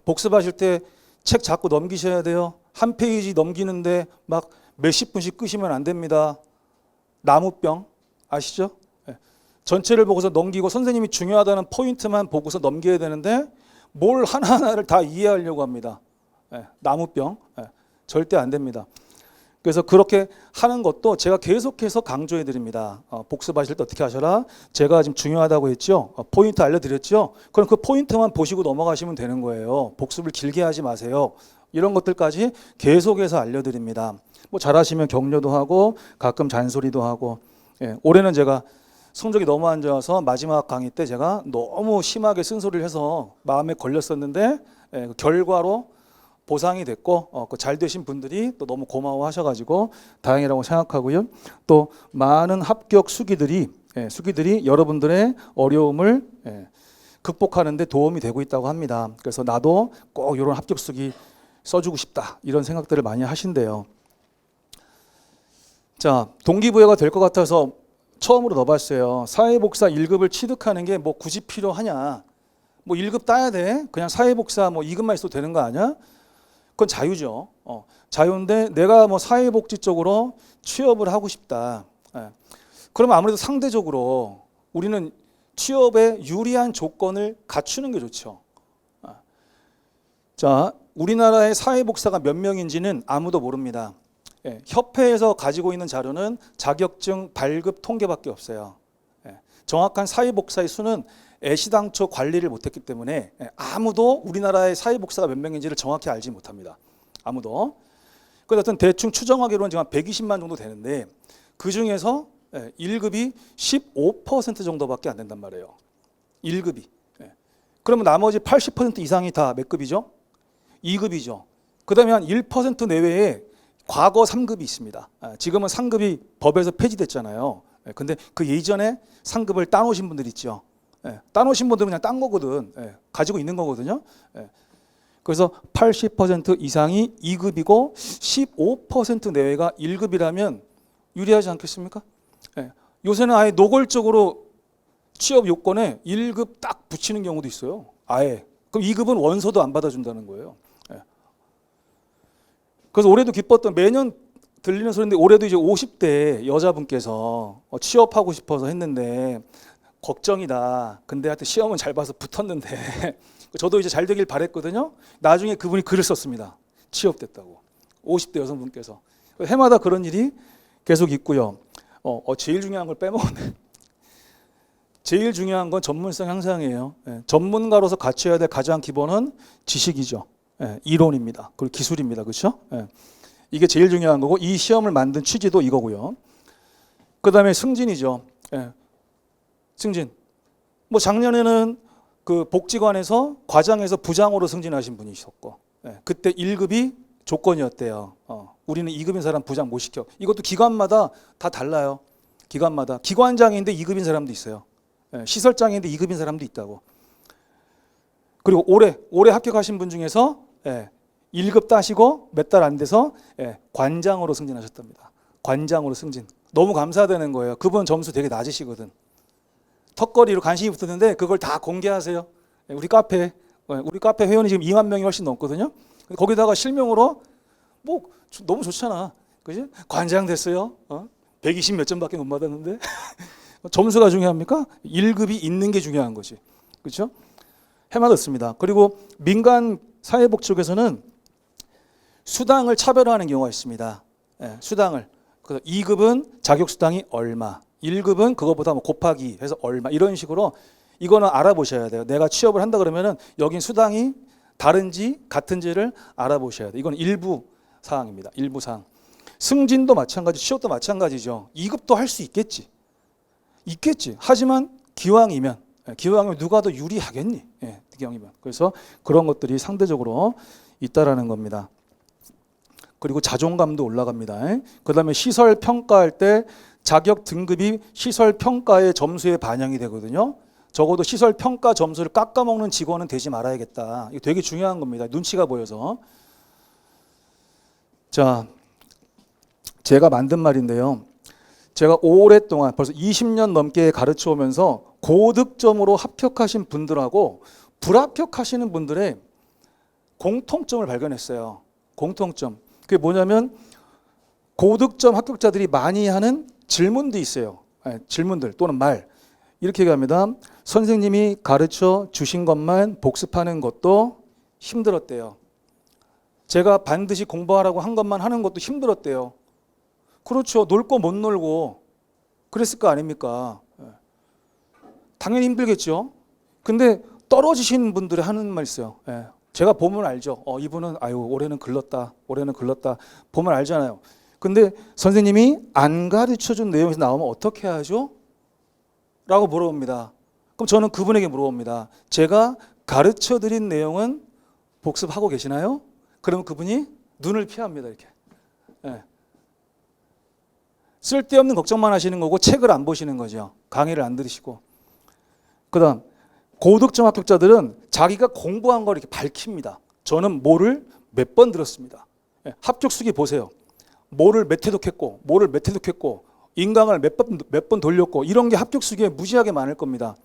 복습하실 때 책 자꾸 넘기셔야 돼요. 한 페이지 넘기는데 막 몇십 분씩 끄시면 안 됩니다. 나무병 아시죠? 전체를 보고서 넘기고 선생님이 중요하다는 포인트만 보고서 넘겨야 되는데 뭘 하나하나를 다 이해하려고 합니다. 나무병. 절대 안 됩니다. 그래서 그렇게 하는 것도 제가 계속해서 강조해 드립니다. 복습하실 때 어떻게 하셔라. 제가 지금 중요하다고 했죠. 포인트 알려드렸죠. 그럼 그 포인트만 보시고 넘어가시면 되는 거예요. 복습을 길게 하지 마세요. 이런 것들까지 계속해서 알려드립니다. 뭐 잘하시면 격려도 하고 가끔 잔소리도 하고 올해는 제가 성적이 너무 안 좋아서 마지막 강의 때 제가 너무 심하게 쓴소리를 해서 마음에 걸렸었는데 결과로 보상이 됐고 잘 되신 분들이 또 너무 고마워하셔가지고 다행이라고 생각하고요. 또 많은 합격 수기들이 여러분들의 어려움을 극복하는 데 도움이 되고 있다고 합니다. 그래서 나도 꼭 이런 합격 수기 써주고 싶다 이런 생각들을 많이 하신대요. 자, 동기부여가 될 것 같아서 처음으로 넣어봤어요. 사회복사 1급을 취득하는 게 뭐 굳이 필요하냐? 뭐 1급 따야 돼? 그냥 사회복사 뭐 2급만 있어도 되는 거 아니야? 그건 자유죠. 자유인데 내가 뭐 사회복지 쪽으로 취업을 하고 싶다. 그러면 아무래도 상대적으로 우리는 취업에 유리한 조건을 갖추는 게 좋죠. 자, 우리나라의 사회복사가 몇 명인지는 아무도 모릅니다. 협회에서 가지고 있는 자료는 자격증 발급 통계밖에 없어요. 정확한 사회복사의 수는 애시당초 관리를 못했기 때문에 아무도 우리나라의 사회복사가 몇 명인지를 정확히 알지 못합니다. 아무도. 그래서 어떤 대충 추정하기로는 지금 한 120만 정도 되는데 그 중에서 1급이 15% 정도밖에 안 된단 말이에요. 1급이. 그러면 나머지 80% 이상이 다 몇 급이죠? 2급이죠. 그 다음에 한 1% 내외에 과거 3급이 있습니다. 지금은 상급이 법에서 폐지됐잖아요. 근데 그 예전에 상급을 따놓으신 분들 있죠. 따놓으신 분들은 그냥 딴 거거든. 가지고 있는 거거든요. 그래서 80% 이상이 2급이고 15% 내외가 1급이라면 유리하지 않겠습니까? 요새는 아예 노골적으로 취업 요건에 1급 딱 붙이는 경우도 있어요. 아예. 그럼 2급은 원서도 안 받아준다는 거예요. 그래서 올해도 기뻤던, 매년 들리는 소리인데 올해도 이제 50대 여자분께서 취업하고 싶어서 했는데 걱정이다. 근데 하여튼 시험은 잘 봐서 붙었는데 저도 이제 잘 되길 바랬거든요. 나중에 그분이 글을 썼습니다. 취업됐다고. 50대 여성분께서. 해마다 그런 일이 계속 있고요. 제일 중요한 걸 빼먹었네. 제일 중요한 건 전문성 향상이에요. 전문가로서 갖춰야 될 가장 기본은 지식이죠. 이론입니다. 그리고 기술입니다. 그렇죠? 이게 제일 중요한 거고 이 시험을 만든 취지도 이거고요. 그 다음에 승진이죠. 승진. 뭐 작년에는 그 복지관에서 과장에서 부장으로 승진하신 분이 있었고 그때 1급이 조건이었대요. 우리는 2급인 사람 부장 못 시켜. 이것도 기관마다 다 달라요. 기관마다. 기관장인데 2급인 사람도 있어요. 시설장인데 2급인 사람도 있다고. 그리고 올해 합격하신 분 중에서 1급 따시고 몇 달 안 돼서 관장으로 승진하셨답니다. 관장으로 승진. 너무 감사되는 거예요. 그분 점수 되게 낮으시거든. 턱걸이로 관심이 붙었는데 그걸 다 공개하세요. 우리 카페 회원이 지금 2만 명이 훨씬 넘거든요. 거기다가 실명으로 뭐 너무 좋잖아. 그지? 관장 됐어요. 120 몇 점밖에 못 받았는데 점수가 중요합니까? 1급이 있는 게 중요한 거지. 그렇죠? 해마졌습니다. 그리고 민간 사회복지 쪽에서는 수당을 차별화하는 경우가 있습니다. 수당을. 그래서 2급은 자격수당이 얼마, 1급은 그거보다 뭐 곱하기 해서 얼마 이런 식으로 이거는 알아보셔야 돼요. 내가 취업을 한다 그러면은 여긴 수당이 다른지 같은지를 알아보셔야 돼요. 이건 일부 사항입니다. 일부 사항. 승진도 마찬가지, 취업도 마찬가지죠. 2급도 할 수 있겠지. 하지만 기왕이면 누가 더 유리하겠니? 기왕이면. 그래서 그런 것들이 상대적으로 있다라는 겁니다. 그리고 자존감도 올라갑니다. 그다음에 시설 평가할 때 자격 등급이 시설 평가의 점수에 반영이 되거든요. 적어도 시설 평가 점수를 깎아먹는 직원은 되지 말아야겠다. 이거 되게 중요한 겁니다. 눈치가 보여서. 자, 제가 만든 말인데요. 제가 오랫동안 벌써 20년 넘게 가르쳐 오면서 고득점으로 합격하신 분들하고 불합격하시는 분들의 공통점을 발견했어요. 공통점. 그게 뭐냐면 고득점 합격자들이 많이 하는 질문도 있어요. 질문들 또는 말. 이렇게 얘기합니다. 선생님이 가르쳐 주신 것만 복습하는 것도 힘들었대요. 제가 반드시 공부하라고 한 것만 하는 것도 힘들었대요. 그렇죠. 놀 거 못 놀고 그랬을 거 아닙니까? 당연히 힘들겠죠. 근데 떨어지신 분들이 하는 말 있어요. 제가 보면 알죠. 이분은 올해는 글렀다. 보면 알잖아요. 근데 선생님이 안 가르쳐준 내용에서 나오면 어떻게 하죠? 라고 물어봅니다. 그럼 저는 그분에게 물어봅니다. 제가 가르쳐드린 내용은 복습하고 계시나요? 그러면 그분이 눈을 피합니다. 이렇게. 예. 쓸데없는 걱정만 하시는 거고 책을 안 보시는 거죠. 강의를 안 들으시고. 그다음 고득점 합격자들은 자기가 공부한 걸 이렇게 밝힙니다. 저는 뭐를 몇 번 들었습니다. 예. 합격수기 보세요. 뭐를 몇 회독했고 뭐를 몇 회독했고 인강을 몇 번 돌렸고 이런 게 합격수기에 무지하게 많을 겁니다.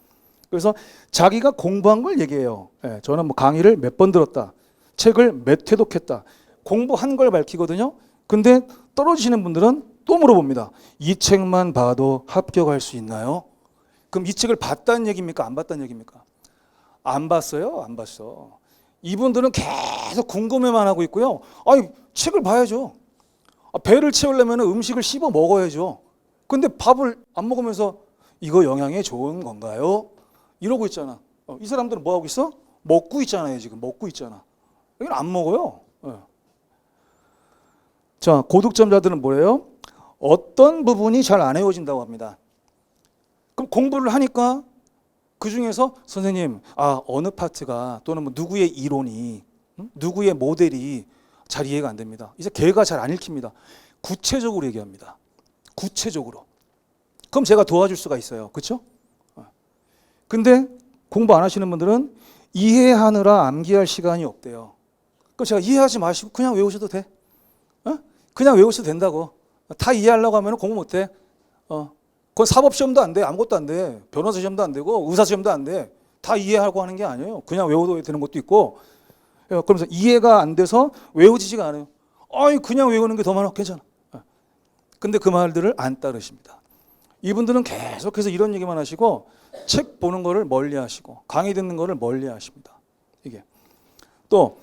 그래서 자기가 공부한 걸 얘기해요. 예. 저는 뭐 강의를 몇 번 들었다. 책을 몇 회독했다. 공부한 걸 밝히거든요. 근데 떨어지시는 분들은 또 물어봅니다. 이 책만 봐도 합격할 수 있나요? 그럼 이 책을 봤다는 얘기입니까? 안 봤다는 얘기입니까? 안 봤어요? 안 봤어. 이분들은 계속 궁금해만 하고 있고요. 아니, 책을 봐야죠. 배를 채우려면 음식을 씹어 먹어야죠. 근데 밥을 안 먹으면서 이거 영양에 좋은 건가요? 이러고 있잖아. 이 사람들은 뭐 하고 있어? 먹고 있잖아요. 지금 먹고 있잖아. 여기는 안 먹어요. 자, 고득점자들은 뭐예요? 어떤 부분이 잘 안 외워진다고 합니다. 그럼 공부를 하니까 그 중에서 선생님, 어느 파트가 또는 뭐 누구의 이론이, 누구의 모델이 잘 이해가 안 됩니다. 이제 걔가 잘 안 읽힙니다. 구체적으로 얘기합니다. 구체적으로. 그럼 제가 도와줄 수가 있어요. 그렇죠? 근데 공부 안 하시는 분들은 이해하느라 암기할 시간이 없대요. 그럼 제가 이해하지 마시고 그냥 외우셔도 돼. 그냥 외우셔도 된다고. 다 이해하려고 하면 공부 못해. 그건 사법시험도 안 돼. 아무것도 안 돼. 변호사 시험도 안 되고 의사 시험도 안 돼. 다 이해하고 하는 게 아니에요. 그냥 외워도 되는 것도 있고. 그러면서 이해가 안 돼서 외워지지가 않아요. 그냥 외우는 게 더 많아. 괜찮아. 근데 그 말들을 안 따르십니다. 이분들은 계속해서 이런 얘기만 하시고 책 보는 거를 멀리 하시고 강의 듣는 거를 멀리 하십니다. 이게. 또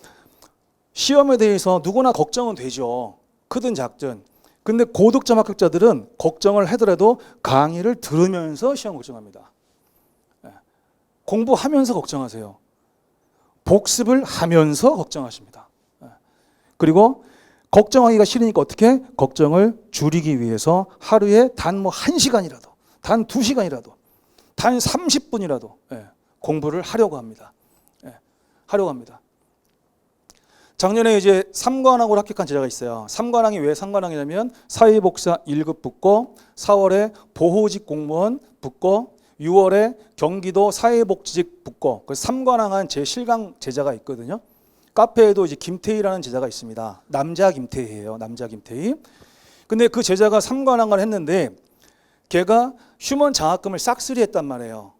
시험에 대해서 누구나 걱정은 되죠. 크든 작든. 근데 고득점 합격자들은 걱정을 하더라도 강의를 들으면서 시험 걱정합니다. 공부하면서 걱정하세요. 복습을 하면서 걱정하십니다. 그리고 걱정하기가 싫으니까 어떻게? 걱정을 줄이기 위해서 하루에 단 뭐 1시간이라도, 단 2시간이라도, 단 30분이라도 공부를 하려고 합니다. 하려고 합니다. 작년에 이제 3관왕으로 합격한 제자가 있어요. 3관왕이 왜 3관왕이냐면 사회복사 1급 붙고 4월에 보호직 공무원 붙고 6월에 경기도 사회복지직 붙고 그래서 3관왕한 제 실강 제자가 있거든요. 카페에도 이제 김태희라는 제자가 있습니다. 남자 김태희예요. 남자 김태희. 근데 그 제자가 3관왕을 했는데 걔가 휴먼 장학금을 싹쓸이 했단 말이에요.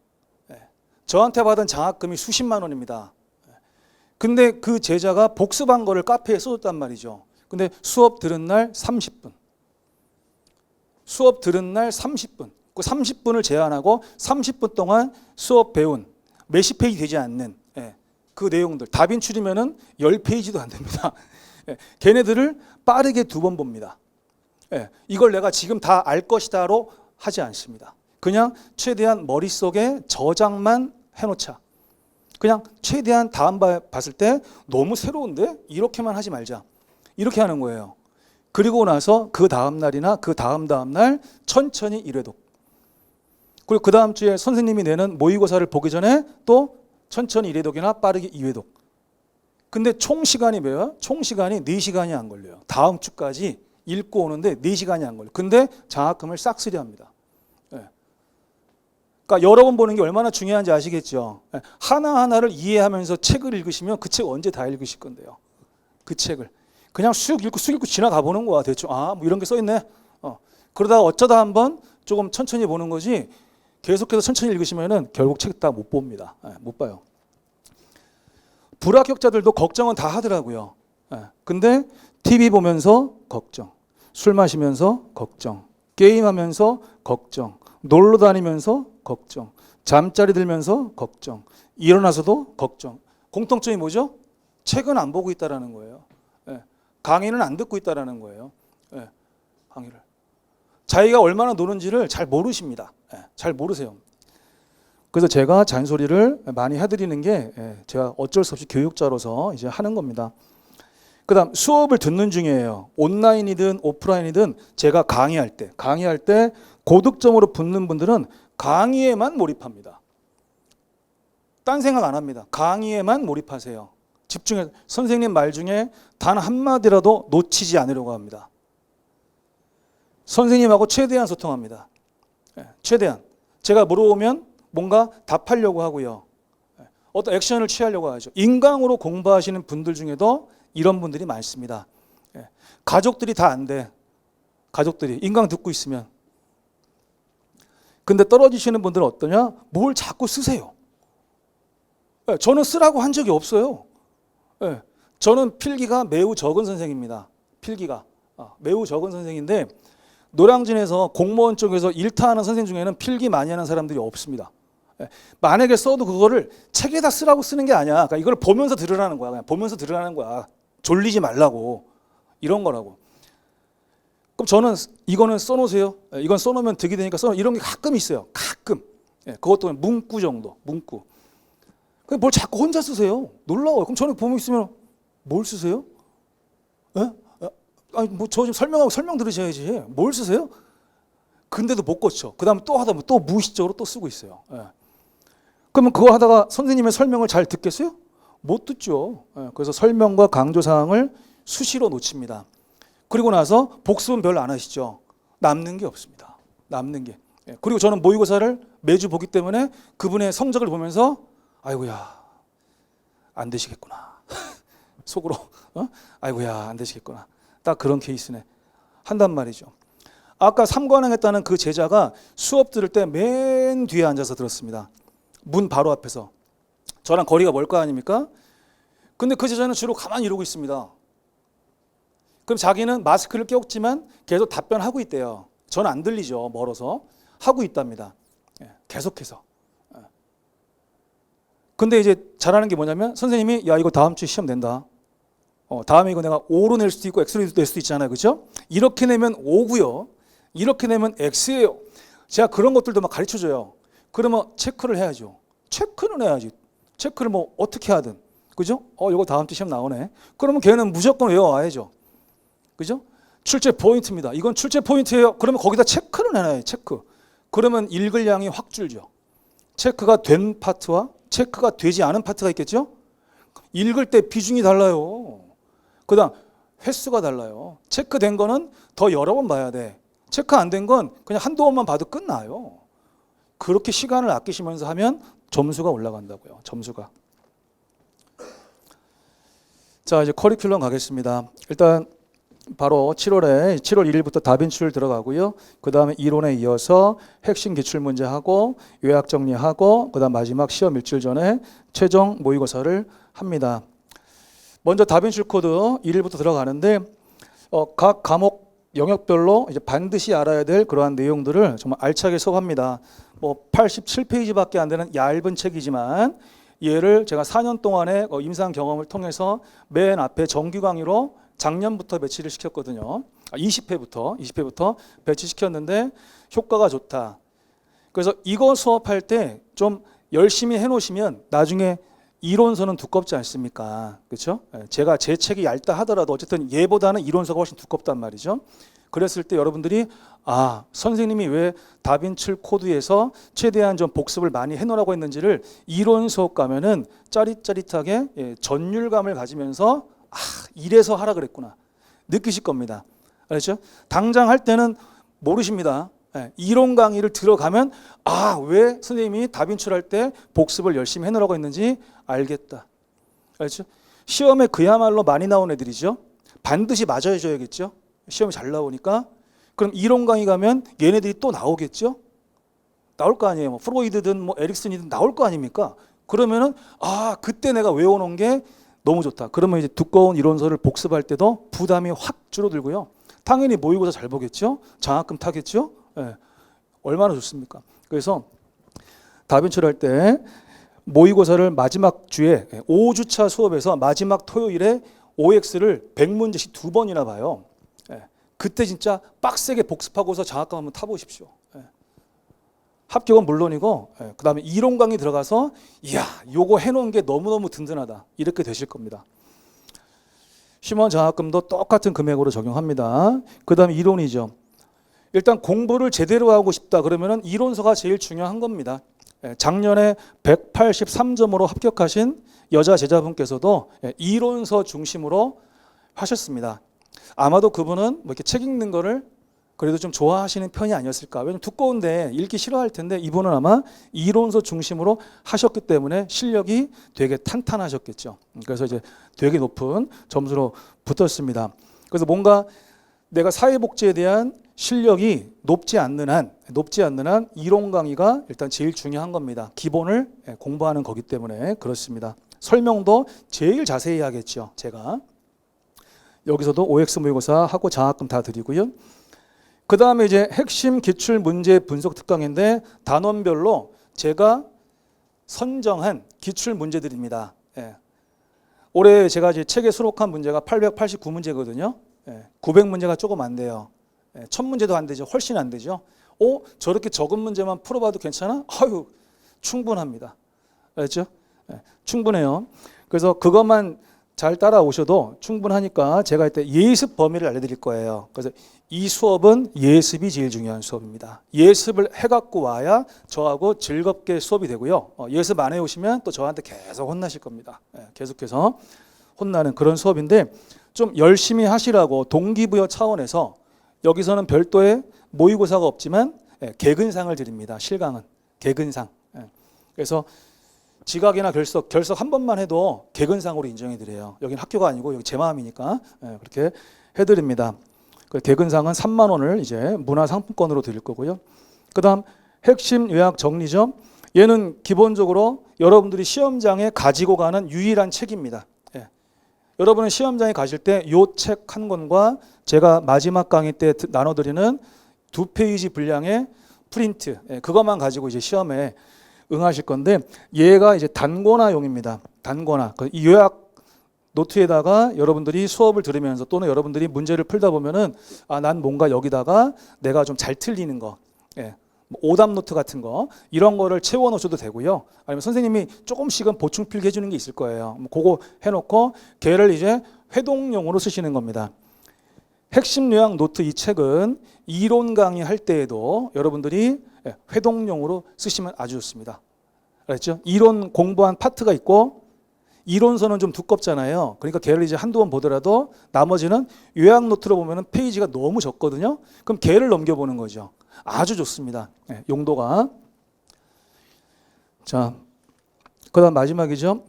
저한테 받은 장학금이 수십만 원입니다. 근데 그 제자가 복습한 거를 카페에 써줬단 말이죠. 근데 수업 들은 날 30분. 수업 들은 날 30분. 그 30분을 제한하고 30분 동안 수업 배운 몇십 페이지 되지 않는 그 내용들. 답인출이면은 10페이지도 안 됩니다. 걔네들을 빠르게 2번 봅니다. 이걸 내가 지금 다 알 것이다로 하지 않습니다. 그냥 최대한 머릿속에 저장만 해놓자. 그냥 최대한 다음 봤을 때 너무 새로운데 이렇게만 하지 말자. 이렇게 하는 거예요. 그리고 나서 그 다음 날이나 그 다음 날 천천히 1회독. 그리고 그 다음 주에 선생님이 내는 모의고사를 보기 전에 또 천천히 1회독이나 빠르게 2회독. 근데 총 시간이 뭐예요? 총 시간이 4시간이 안 걸려요. 다음 주까지 읽고 오는데 4시간이 안 걸려요. 근데 장학금을 싹쓸이 합니다. 그러니까 여러 번 보는 게 얼마나 중요한지 아시겠죠? 하나하나를 이해하면서 책을 읽으시면 그 책 언제 다 읽으실 건데요. 그 책을. 그냥 쑥 읽고 지나가 보는 거야. 대충 뭐 이런 게 써있네. 그러다가 어쩌다 한번 조금 천천히 보는 거지 계속해서 천천히 읽으시면은 결국 책 다 못 봅니다. 못 봐요. 불합격자들도 걱정은 다 하더라고요. 근데 TV 보면서 걱정, 술 마시면서 걱정, 게임하면서 걱정, 놀러 다니면서 걱정, 잠자리 들면서 걱정, 일어나서도 걱정. 공통점이 뭐죠? 책은 안 보고 있다라는 거예요. 강의는 안 듣고 있다라는 거예요. 강의를. 자기가 얼마나 노는지를 잘 모르십니다. 잘 모르세요. 그래서 제가 잔소리를 많이 해드리는 게 제가 어쩔 수 없이 교육자로서 이제 하는 겁니다. 그다음 수업을 듣는 중이에요. 온라인이든 오프라인이든 제가 강의할 때 고득점으로 붙는 분들은 강의에만 몰입합니다. 딴 생각 안 합니다. 강의에만 몰입하세요. 집중해. 선생님 말 중에 단 한마디라도 놓치지 않으려고 합니다. 선생님하고 최대한 소통합니다. 최대한. 제가 물어보면 뭔가 답하려고 하고요. 어떤 액션을 취하려고 하죠. 인강으로 공부하시는 분들 중에도 이런 분들이 많습니다. 가족들이 다 안 돼. 가족들이 인강 듣고 있으면. 근데 떨어지시는 분들은 어떠냐? 뭘 자꾸 쓰세요. 저는 쓰라고 한 적이 없어요. 저는 필기가 매우 적은 선생입니다. 필기가 매우 적은 선생인데 노량진에서 공무원 쪽에서 일타하는 선생 중에는 필기 많이 하는 사람들이 없습니다. 만약에 써도 그거를 책에다 쓰라고 쓰는 게 아니야. 그러니까 이걸 보면서 들으라는 거야. 그냥 보면서 들으라는 거야. 졸리지 말라고. 이런 거라고. 그럼 저는 이거는 써놓으세요. 이건 써놓으면 득이 되니까 써놓으면 이런 게 가끔 있어요. 가끔. 그것도 문구 정도. 문구. 뭘 자꾸 혼자 쓰세요. 놀라워요. 그럼 저는 보면 있으면 뭘 쓰세요? 아니 뭐 저 좀 설명하고 설명 들으셔야지. 뭘 쓰세요? 근데도 못 고쳐. 그 다음에 또 하다 보면 또 무의식적으로 또 쓰고 있어요. 그러면 그거 하다가 선생님의 설명을 잘 듣겠어요? 못 듣죠. 그래서 설명과 강조사항을 수시로 놓칩니다. 그리고 나서 복습은 별로 안 하시죠. 남는 게 없습니다. 남는 게. 그리고 저는 모의고사를 매주 보기 때문에 그분의 성적을 보면서 아이고야 안 되시겠구나. 속으로 아이고야 안 되시겠구나. 딱 그런 케이스네. 한단 말이죠. 아까 3관왕 했다는 그 제자가 수업 들을 때 맨 뒤에 앉아서 들었습니다. 문 바로 앞에서. 저랑 거리가 멀 거 아닙니까? 근데 그 제자는 주로 가만히 이러고 있습니다. 그럼 자기는 마스크를 꼈지만 계속 답변하고 있대요. 저는 안 들리죠. 멀어서. 하고 있답니다. 계속해서. 근데 이제 잘하는 게 뭐냐면 선생님이 야 이거 다음 주에 시험 낸다. 다음에 이거 내가 O로 낼 수도 있고 X로 낼 수도 있잖아요. 그렇죠? 이렇게 내면 O고요. 이렇게 내면 X예요. 제가 그런 것들도 막 가르쳐줘요. 그러면 체크를 해야죠. 체크는 해야지. 체크를 뭐 어떻게 하든. 그죠? 이거 다음 주 시험 나오네. 그러면 걔는 무조건 외워와야죠. 그죠? 출제 포인트입니다. 이건 출제 포인트예요. 그러면 거기다 체크를 해놔요. 체크. 그러면 읽을 양이 확 줄죠. 체크가 된 파트와 체크가 되지 않은 파트가 있겠죠? 읽을 때 비중이 달라요. 그 다음 횟수가 달라요. 체크된 거는 더 여러 번 봐야 돼. 체크 안 된 건 그냥 한두 번만 봐도 끝나요. 그렇게 시간을 아끼시면서 하면 점수가 올라간다고요. 점수가. 자, 이제 커리큘럼 가겠습니다. 일단 바로 7월 1일부터 다빈치를 들어가고요. 그 다음에 이론에 이어서 핵심 기출문제하고 요약 정리하고 그 다음 마지막 시험 일주일 전에 최종 모의고사를 합니다. 먼저 다빈치 코드 1일부터 들어가는데 각 과목 영역별로 이제 반드시 알아야 될 그러한 내용들을 정말 알차게 수업합니다. 뭐 87페이지밖에 안 되는 얇은 책이지만 얘를 제가 4년 동안의 임상 경험을 통해서 맨 앞에 정규 강의로 작년부터 배치를 시켰거든요. 20회부터 배치시켰는데 효과가 좋다. 그래서 이거 수업할 때 좀 열심히 해놓으시면 나중에 이론서는 두껍지 않습니까? 그렇죠? 제가 제 책이 얇다 하더라도 어쨌든 얘보다는 이론서가 훨씬 두껍단 말이죠. 그랬을 때 여러분들이 선생님이 왜 다빈치 코드에서 최대한 좀 복습을 많이 해놓으라고 했는지를 이론 수업 가면은 짜릿짜릿하게 전율감을 가지면서 이래서 하라 그랬구나 느끼실 겁니다. 알았죠? 당장 할 때는 모르십니다. 이론 강의를 들어가면 왜 선생님이 다빈치 할 때 복습을 열심히 해놓으라고 했는지 알겠다. 알았죠? 시험에 그야말로 많이 나온 애들이죠. 반드시 맞아줘야겠죠. 시험이 잘 나오니까. 그럼 이론 강의 가면 얘네들이 또 나오겠죠. 나올 거 아니에요. 뭐 프로이드든 뭐 에릭슨이든 나올 거 아닙니까? 그러면은 그때 내가 외워놓은 게 너무 좋다. 그러면 이제 두꺼운 이론서를 복습할 때도 부담이 확 줄어들고요. 당연히 모의고사 잘 보겠죠. 장학금 타겠죠. 얼마나 좋습니까? 그래서 다빈치를 할 때 모의고사를 마지막 주에 5주차 수업에서 마지막 토요일에 OX를 100문제씩 2번이나 봐요. 그때 진짜 빡세게 복습하고서 장학금 한번 타보십시오. 합격은 물론이고 그 다음에 이론 강의 들어가서 요거 해놓은 게 너무너무 든든하다 이렇게 되실 겁니다. 심원 장학금도 똑같은 금액으로 적용합니다. 그 다음에 이론이죠. 일단 공부를 제대로 하고 싶다 그러면은 이론서가 제일 중요한 겁니다. 작년에 183점으로 합격하신 여자 제자분께서도 이론서 중심으로 하셨습니다. 아마도 그분은 뭐 이렇게 책 읽는 거를 그래도 좀 좋아하시는 편이 아니었을까. 왜냐면 두꺼운데 읽기 싫어할 텐데 이분은 아마 이론서 중심으로 하셨기 때문에 실력이 되게 탄탄하셨겠죠. 그래서 이제 되게 높은 점수로 붙었습니다. 그래서 뭔가 내가 사회복지에 대한 실력이 높지 않는 한 이론 강의가 일단 제일 중요한 겁니다. 기본을 공부하는 거기 때문에 그렇습니다. 설명도 제일 자세히 하겠죠. 제가 여기서도 OX 모의고사 하고 장학금 다 드리고요. 그 다음에 이제 핵심 기출 문제 분석 특강인데 단원별로 제가 선정한 기출 문제들입니다. 올해 제가 이제 책에 수록한 문제가 889문제거든요. 900문제가 조금 안 돼요. 1000문제도 안 되죠. 훨씬 안 되죠. 저렇게 적은 문제만 풀어봐도 괜찮아? 아유, 충분합니다. 알았죠? 충분해요. 그래서 그것만 잘 따라오셔도 충분하니까 제가 이때 예습 범위를 알려드릴 거예요. 그래서 이 수업은 예습이 제일 중요한 수업입니다. 예습을 해갖고 와야 저하고 즐겁게 수업이 되고요. 예습 안 해오시면 또 저한테 계속 혼나실 겁니다. 계속해서 혼나는 그런 수업인데 좀 열심히 하시라고 동기부여 차원에서 여기서는 별도의 모의고사가 없지만 개근상을 드립니다. 실강은 개근상. 그래서 지각이나 결석 한 번만 해도 개근상으로 인정해 드려요. 여기는 학교가 아니고 여기 제 마음이니까 그렇게 해드립니다. 그 개근상은 3만 원을 이제 문화상품권으로 드릴 거고요. 그다음 핵심 요약 정리죠. 얘는 기본적으로 여러분들이 시험장에 가지고 가는 유일한 책입니다. 여러분은 시험장에 가실 때 이 책 한 권과 제가 마지막 강의 때 나눠드리는 2페이지 분량의 프린트 그것만 가지고 이제 시험에 응하실 건데 얘가 이제 단권화용입니다. 단권화. 이 요약 노트에다가 여러분들이 수업을 들으면서 또는 여러분들이 문제를 풀다 보면은 난 뭔가 여기다가 내가 좀 잘 틀리는 거, 오답 노트 같은 거 이런 거를 채워 놓으셔도 되고요. 아니면 선생님이 조금씩은 보충 필기 해주는 게 있을 거예요. 그거 해놓고 걔를 이제 회동용으로 쓰시는 겁니다. 핵심 요약 노트 이 책은 이론 강의 할 때에도 여러분들이 회동용으로 쓰시면 아주 좋습니다. 알았죠? 이론 공부한 파트가 있고 이론서는 좀 두껍잖아요. 그러니까 걔를 이제 한두 번 보더라도 나머지는 요약 노트로 보면 페이지가 너무 적거든요. 그럼 걔를 넘겨보는 거죠. 아주 좋습니다. 용도가. 자, 그 다음 마지막이죠.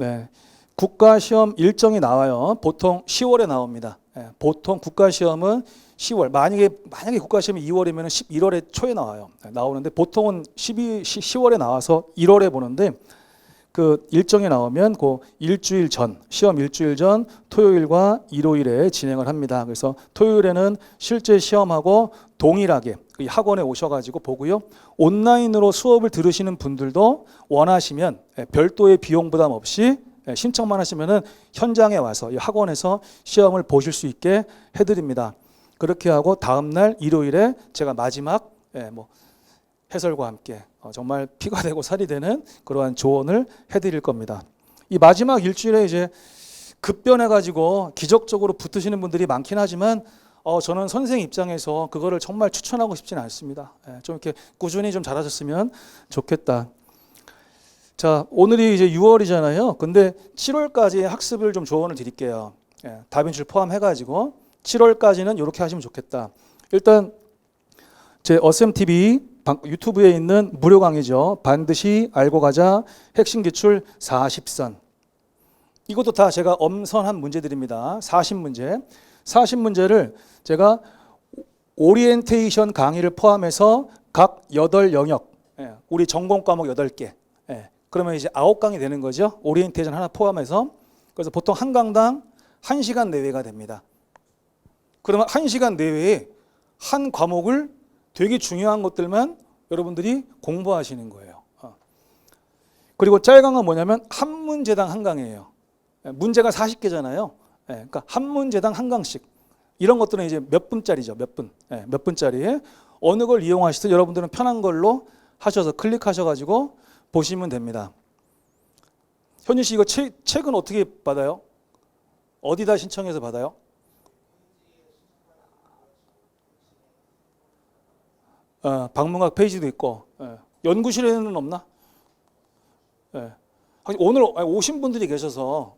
국가시험 일정이 나와요. 보통 10월에 나옵니다. 보통 국가시험은 10월. 만약에 국가시험이 2월이면 11월에 초에 나와요. 나오는데 보통은 10월에 나와서 1월에 보는데 그 일정이 나오면 그 일주일 전, 시험 일주일 전 토요일과 일요일에 진행을 합니다. 그래서 토요일에는 실제 시험하고 동일하게 학원에 오셔가지고 보고요. 온라인으로 수업을 들으시는 분들도 원하시면 별도의 비용 부담 없이 신청만 하시면은 현장에 와서 이 학원에서 시험을 보실 수 있게 해드립니다. 그렇게 하고 다음 날 일요일에 제가 마지막 해설과 함께 정말 피가 되고 살이 되는 그러한 조언을 해드릴 겁니다. 이 마지막 일주일에 이제 급변해가지고 기적적으로 붙으시는 분들이 많긴 하지만 저는 선생 입장에서 그거를 정말 추천하고 싶지는 않습니다. 좀 이렇게 꾸준히 좀 잘하셨으면 좋겠다. 자, 오늘이 이제 6월이잖아요. 근데 7월까지 학습을 좀 조언을 드릴게요. 다빈치를 포함해가지고 7월까지는 이렇게 하시면 좋겠다. 일단 제 어셈TV 유튜브에 있는 무료 강의죠. 반드시 알고 가자 핵심 기출 40선. 이것도 다 제가 엄선한 문제들입니다. 40문제. 40문제를 제가 오리엔테이션 강의를 포함해서 각 8영역, 우리 전공 과목 8개. 그러면 이제 9강이 되는 거죠. 오리엔테이션 하나 포함해서. 그래서 보통 한 강당 1시간 내외가 됩니다. 그러면 1시간 내외에 한 과목을 되게 중요한 것들만 여러분들이 공부하시는 거예요. 그리고 짤강은 뭐냐면 한 문제당 한 강이에요. 문제가 40개잖아요. 그러니까 한 문제당 한 강씩. 이런 것들은 이제 몇 분짜리죠. 몇 분. 몇 분짜리에 어느 걸 이용하시든 여러분들은 편한 걸로 하셔서 클릭하셔가지고 보시면 됩니다. 현희 씨 이거 책은 어떻게 받아요? 어디다 신청해서 받아요? 방문각 페이지도 있고 연구실에는 없나? 예. 오늘 오신 분들이 계셔서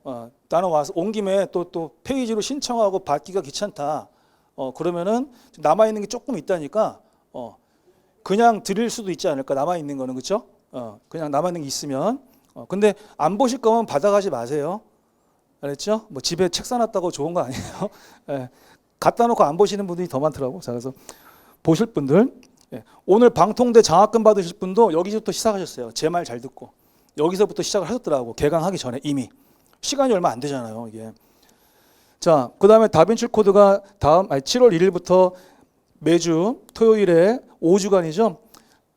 나는 와서 온 김에 또 페이지로 신청하고 받기가 귀찮다. 그러면은 남아 있는 게 조금 있다니까 그냥 드릴 수도 있지 않을까. 남아 있는 거는 그렇죠? 그냥 남아 있는 게 있으면. 근데 안 보실 거면 받아가지 마세요. 알았죠? 뭐 집에 책 사놨다고 좋은 거 아니에요. 예. 갖다 놓고 안 보시는 분들이 더 많더라고. 자, 그래서 보실 분들, 예. 오늘 방통대 장학금 받으실 분도 여기서부터 시작하셨어요. 제 말 잘 듣고 여기서부터 시작을 하셨더라고. 개강하기 전에 이미 시간이 얼마 안 되잖아요. 이게. 자, 그 다음에 다빈치 코드가 7월 1일부터 매주 토요일에 5주간이죠.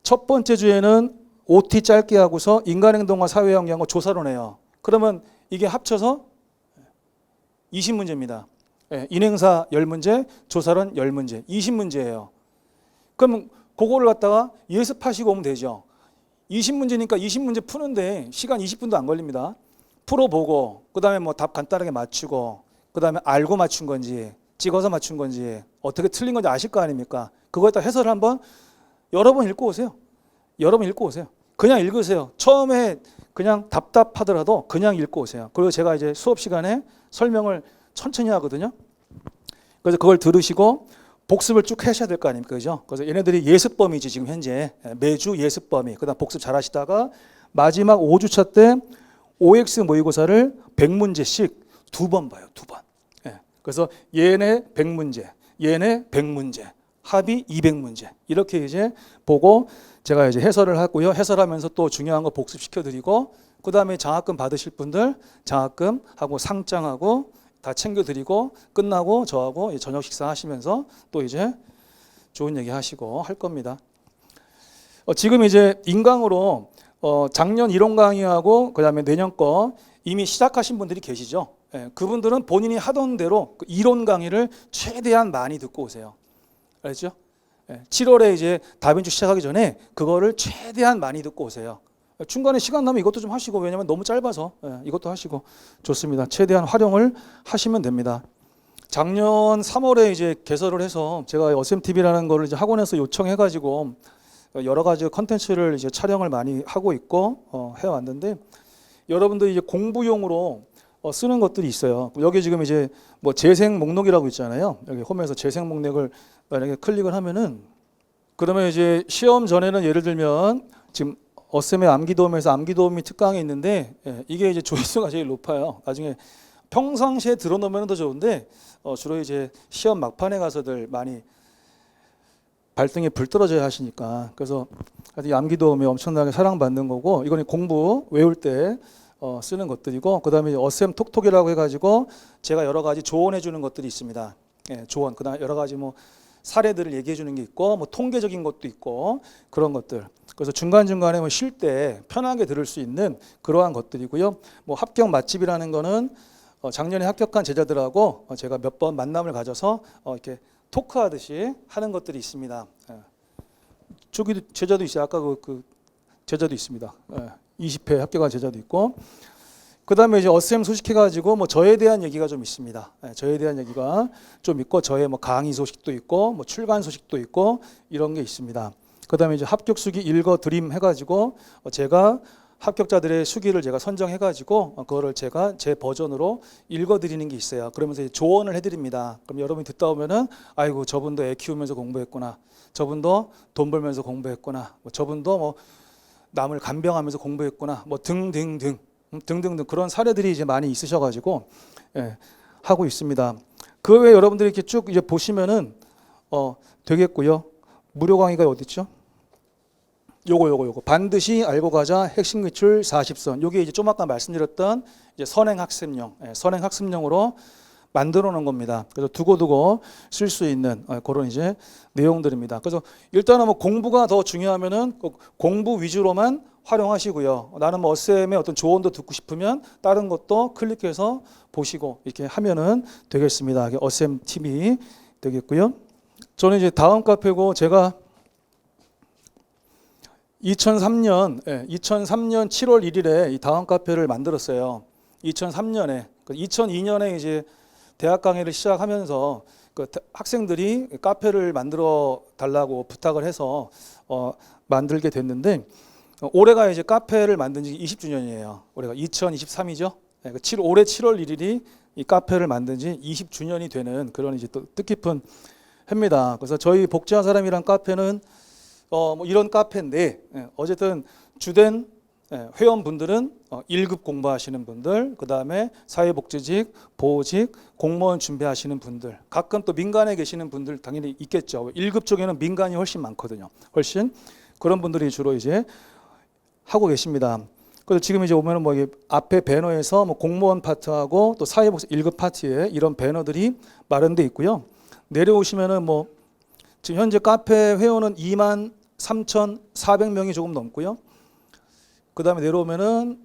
첫 번째 주에는 OT 짧게 하고서 인간행동과 사회환경을 조사로 내요. 그러면 이게 합쳐서 20문제입니다. 예, 인행사 10문제, 조사론 10문제, 20문제예요. 그러면 그거를 갖다가 예습하시고 오면 되죠. 20문제니까 20문제 푸는데 시간 20분도 안 걸립니다. 풀어보고 그 다음에 뭐 답 간단하게 맞추고 그 다음에 알고 맞춘 건지 찍어서 맞춘 건지 어떻게 틀린 건지 아실 거 아닙니까? 그거에다 해설을 한번 여러 번 읽고 오세요. 여러 번 읽고 오세요. 그냥 읽으세요. 처음에 그냥 답답하더라도 그냥 읽고 오세요. 그리고 제가 이제 수업 시간에 설명을 천천히 하거든요. 그래서 그걸 들으시고 복습을 쭉 하셔야 될 거 아닙니까? 그죠? 그래서 얘네들이 예습범위지 지금 현재 매주 예습범위. 그다음 복습 잘 하시다가 마지막 5주차 때 OX 모의고사를 100문제씩 2번 봐요. 2번. 예. 그래서 얘네 100문제, 얘네 100문제, 합이 200문제. 이렇게 이제 보고 제가 이제 해설을 하고요. 해설하면서 또 중요한 거 복습시켜 드리고 그다음에 장학금 받으실 분들 장학금하고 상장하고 다 챙겨드리고 끝나고 저하고 저녁 식사하시면서 또 이제 좋은 얘기 하시고 할 겁니다. 지금 이제 인강으로 작년 이론 강의하고 그다음에 내년 거 이미 시작하신 분들이 계시죠. 예, 그분들은 본인이 하던 대로 그 이론 강의를 최대한 많이 듣고 오세요. 알겠죠? 7월에 이제 다빈치 시작하기 전에 그거를 최대한 많이 듣고 오세요. 중간에 시간 나면 이것도 좀 하시고 왜냐면 너무 짧아서 이것도 하시고 좋습니다. 최대한 활용을 하시면 됩니다. 작년 3월에 이제 개설을 해서 제가 어셈TV라는 거를 이제 학원에서 요청해가지고 여러 가지 컨텐츠를 이제 촬영을 많이 하고 있고 해왔는데 여러분들 이제 공부용으로 쓰는 것들이 있어요. 여기 지금 이제 뭐 재생 목록이라고 있잖아요. 여기 홈에서 재생 목록을 만약에 클릭을 하면은 그러면 이제 시험 전에는 예를 들면 지금 어셈의 암기도움에서 암기도움이 특강이 있는데 이게 이제 조회수가 제일 높아요. 나중에 평상시에 들어놓으면 더 좋은데 주로 이제 시험 막판에 가서들 많이 발등에 불 떨어져야 하시니까 그래서 이 암기도움이 엄청나게 사랑받는 거고 이거는 공부 외울 때 쓰는 것들이고 그다음에 어셈 톡톡이라고 해가지고 제가 여러 가지 조언해 주는 것들이 있습니다. 조언 그다음 여러 가지 뭐 사례들을 얘기해 주는 게 있고 뭐 통계적인 것도 있고 그런 것들 그래서 중간중간에 뭐 쉴 때 편하게 들을 수 있는 그러한 것들이고요. 뭐 합격 맛집이라는 거는 작년에 합격한 제자들하고 제가 몇 번 만남을 가져서 이렇게 토크하듯이 하는 것들이 있습니다. 저기도 제자도 있어요. 아까 그 제자도 있습니다. 20회 합격한 제자도 있고 그 다음에 이제 어셈 소식해가지고 뭐 저에 대한 얘기가 좀 있습니다. 저에 대한 얘기가 좀 있고 저의 뭐 강의 소식도 있고 뭐 출간 소식도 있고 이런 게 있습니다. 그 다음에 이제 합격 수기 읽어 드림 해가지고 제가 합격자들의 수기를 제가 선정해가지고 그거를 제가 제 버전으로 읽어 드리는 게 있어요. 그러면서 조언을 해드립니다. 그럼 여러분이 듣다 보면은 아이고 저분도 애 키우면서 공부했구나. 저분도 돈 벌면서 공부했구나. 뭐 저분도 뭐 남을 간병하면서 공부했구나. 뭐 등등등 그런 사례들이 이제 많이 있으셔가지고 하고 있습니다. 그 외에 여러분들이 이렇게 쭉 이제 보시면은 되겠고요. 무료 강의가 어디 있죠? 요거 반드시 알고 가자 핵심 기출 40선. 요게 이제 좀 아까 말씀드렸던 이제 선행학습용으로 만들어 놓은 겁니다. 그래서 두고두고 쓸 수 있는 그런 이제 내용들입니다. 그래서 일단은 뭐 공부가 더 중요하면은 공부 위주로만 활용하시고요. 나는 뭐 어셈의 어떤 조언도 듣고 싶으면 다른 것도 클릭해서 보시고 이렇게 하면은 되겠습니다. 이게 어셈 TV 되겠고요. 저는 이제 다음 카페고 제가 2003년 7월 1일에 이 다음 카페를 만들었어요. 2003년에 2002년에 이제 대학 강의를 시작하면서 그 학생들이 카페를 만들어 달라고 부탁을 해서 만들게 됐는데 올해가 이제 카페를 만든 지 20주년이에요. 올해가 2023이죠. 올해 7월 1일이 이 카페를 만든 지 20주년이 되는 그런 이제 또 뜻깊은 해입니다. 그래서 저희 복지한 사람이란 카페는 뭐 이런 카페인데, 어쨌든 주된 회원분들은 1급 공부하시는 분들, 그 다음에 사회복지직, 보호직, 공무원 준비하시는 분들, 가끔 또 민간에 계시는 분들 당연히 있겠죠. 1급 쪽에는 민간이 훨씬 많거든요. 훨씬 그런 분들이 주로 이제 하고 계십니다. 그래서 지금 이제 오면은 뭐 앞에 배너에서 뭐 공무원 파트하고 또 사회복지 1급 파트에 이런 배너들이 마련돼 있고요. 내려오시면은 뭐 지금 현재 카페 회원은 23,400명이 조금 넘고요. 그 다음에 내려오면은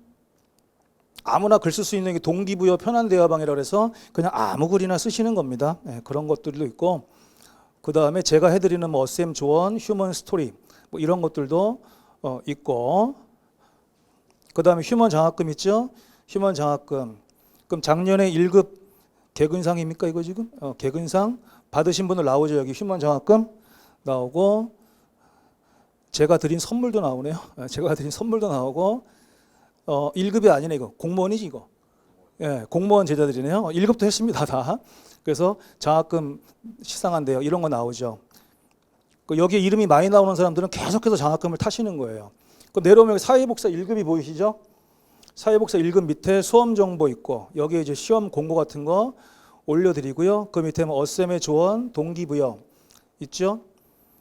아무나 글 쓸 수 있는 게 동기부여 편한대화방이라고 해서 그냥 아무 글이나 쓰시는 겁니다. 그런 것들도 있고, 그 다음에 제가 해드리는 뭐 어셈 조언, 휴먼 스토리 뭐 이런 것들도 있고, 그 다음에 휴먼 장학금 있죠? 휴먼 장학금. 그럼 작년에 1급 개근상입니까 이거 지금? 개근상 받으신 분들 나오죠. 여기 휴먼 장학금 나오고, 제가 드린 선물도 나오네요. 제가 드린 선물도 나오고, 1급이 아니네 이거. 공무원이지 이거. 예, 공무원 제자들이네요. 1급도 했습니다 다. 그래서 장학금 시상한대요. 이런 거 나오죠. 여기 이름이 많이 나오는 사람들은 계속해서 장학금을 타시는 거예요. 내려오면 사회복사 1급이 보이시죠? 사회복사 1급 밑에 수험 정보 있고, 여기에 이제 시험 공고 같은 거 올려드리고요. 그 밑에 뭐 어셈의 조언, 동기부여 있죠?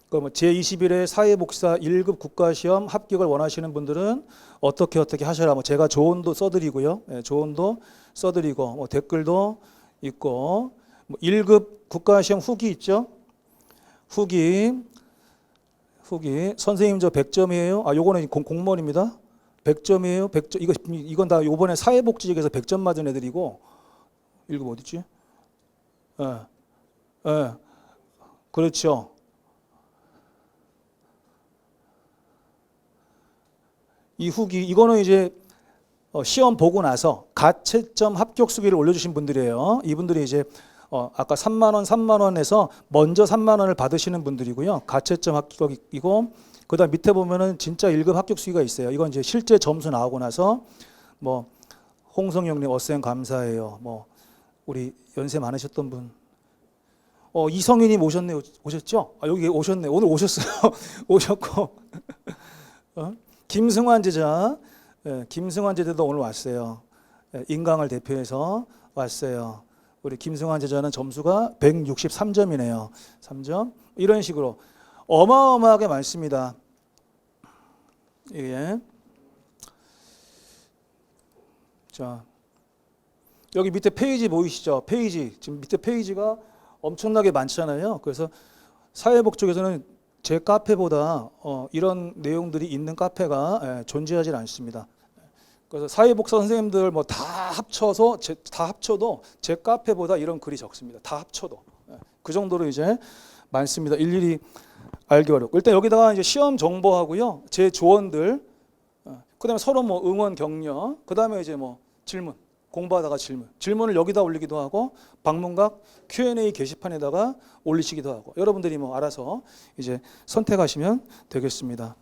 그 뭐 제21회 사회복사 1급 국가시험 합격을 원하시는 분들은 어떻게 하셔라. 뭐 제가 조언도 써드리고요. 조언도 써드리고, 뭐 댓글도 있고, 뭐 1급 국가시험 후기 있죠? 후기 선생님 저 100점이에요. 요거는 공무원입니다. 100점이에요. 100점. 이건 다 요번에 사회복지직에서 100점 맞은 애들이고, 1급 어딨지? 그렇죠. 이 후기 이거는 이제 시험 보고 나서 가채점 합격 수기를 올려주신 분들이에요. 이분들이 이제 아까 3만 원에서 먼저 3만 원을 받으시는 분들이고요. 가채점 합격이고, 그다음 밑에 보면은 진짜 1급 합격 수기가 있어요. 이건 이제 실제 점수 나오고 나서 뭐 홍성영님 어쌤 감사해요. 뭐 우리 연세 많으셨던 분, 이성희님 오셨죠? 여기 오셨네. 오늘 오셨어요. 오셨고, 김승환 제자, 김승환 제자도 오늘 왔어요. 인강을 대표해서 왔어요. 우리 김승환 제자는 점수가 163점이네요. 3점. 이런 식으로 어마어마하게 많습니다. 예. 자, 여기 밑에 페이지 보이시죠? 페이지. 지금 밑에 페이지가 엄청나게 많잖아요. 그래서 사회복 쪽에서는 제 카페보다 이런 내용들이 있는 카페가 존재하지 않습니다. 그래서 사회복사 선생님들 뭐 다 합쳐도 제 카페보다 이런 글이 적습니다. 다 합쳐도 그 정도로 이제 많습니다. 일일이 알기 어렵고, 일단 여기다가 이제 시험 정보하고요, 제 조언들, 그다음에 서로 뭐 응원 격려, 그다음에 이제 뭐 질문, 공부하다가 질문을 여기다 올리기도 하고, 방문각 Q&A 게시판에다가 올리시기도 하고, 여러분들이 뭐 알아서 이제 선택하시면 되겠습니다.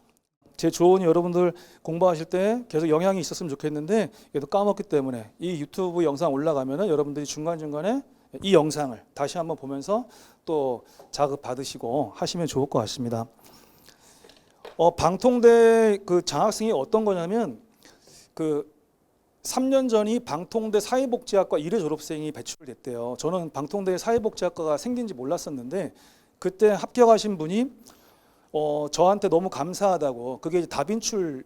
제 조언이 여러분들 공부하실 때 계속 영향이 있었으면 좋겠는데, 얘도 까먹기 때문에 이 유튜브 영상 올라가면은 여러분들이 중간중간에 이 영상을 다시 한번 보면서 또 자극 받으시고 하시면 좋을 것 같습니다. 방통대 그 장학생이 어떤 거냐면, 그 3년 전이 방통대 사회복지학과 1회 졸업생이 배출됐대요. 저는 방통대 사회복지학과가 생긴지 몰랐었는데, 그때 합격하신 분이 저한테 너무 감사하다고, 그게 이제 다빈출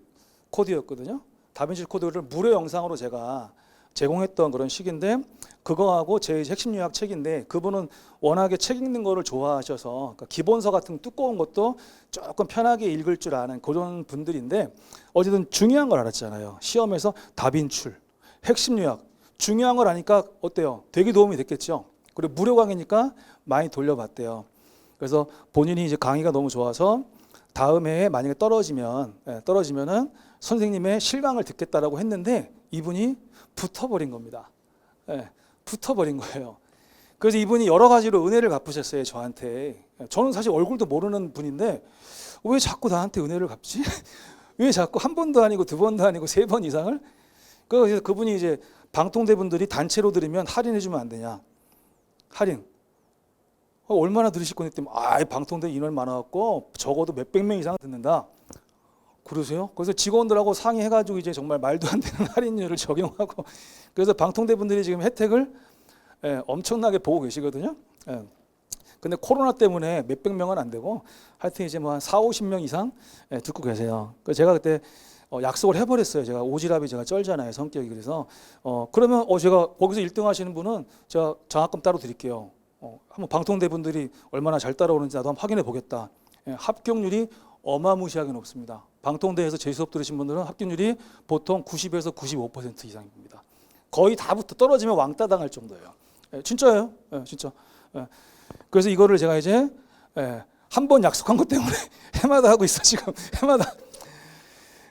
코드였거든요. 다빈출 코드를 무료 영상으로 제가 제공했던 그런 식인데, 그거하고 제 핵심 요약 책인데, 그분은 워낙에 책 읽는 거를 좋아하셔서, 그러니까 기본서 같은 두꺼운 것도 조금 편하게 읽을 줄 아는 그런 분들인데, 어쨌든 중요한 걸 알았잖아요. 시험에서 다빈출, 핵심 요약, 중요한 걸 아니까 어때요? 되게 도움이 됐겠죠. 그리고 무료 강의니까 많이 돌려봤대요. 그래서 본인이 이제 강의가 너무 좋아서 다음 해에 만약에 떨어지면은 선생님의 실강을 듣겠다라고 했는데, 이분이 붙어버린 겁니다. 붙어버린 거예요. 그래서 이분이 여러 가지로 은혜를 갚으셨어요, 저한테. 저는 사실 얼굴도 모르는 분인데 왜 자꾸 나한테 은혜를 갚지? 왜 자꾸 한 번도 아니고 두 번도 아니고 세 번 이상을? 그래서 그분이 이제 방통대 분들이 단체로 들으면 할인해 주면 안 되냐? 할인. 얼마나 들으실 건데 때문에 방통대 인원 많아갖고 적어도 몇백 명 이상 듣는다. 그러세요? 그래서 직원들하고 상의해가지고 이제 정말 말도 안 되는 할인율을 적용하고 그래서 방통대 분들이 지금 혜택을 엄청나게 보고 계시거든요. 근데 코로나 때문에 몇백 명은 안 되고 하여튼 이제 뭐 한 4, 50명 이상 듣고 계세요. 그래서 제가 그때 약속을 해버렸어요. 제가 오지랖이 제가 쩔잖아요. 성격이. 그래서 그러면 제가 거기서 1등 하시는 분은 제가 장학금 따로 드릴게요. 한번 방통대 분들이 얼마나 잘 따라오는지 나도 한번 확인해 보겠다. 합격률이 어마무시하게 높습니다. 방통대에서 제 수업 들으신 분들은 합격률이 보통 90에서 95% 이상입니다. 거의 다부터 떨어지면 왕따 당할 정도예요. 진짜예요. 진짜. 그래서 이거를 제가 이제 한 번 약속한 것 때문에 해마다 하고 있어 지금. 해마다.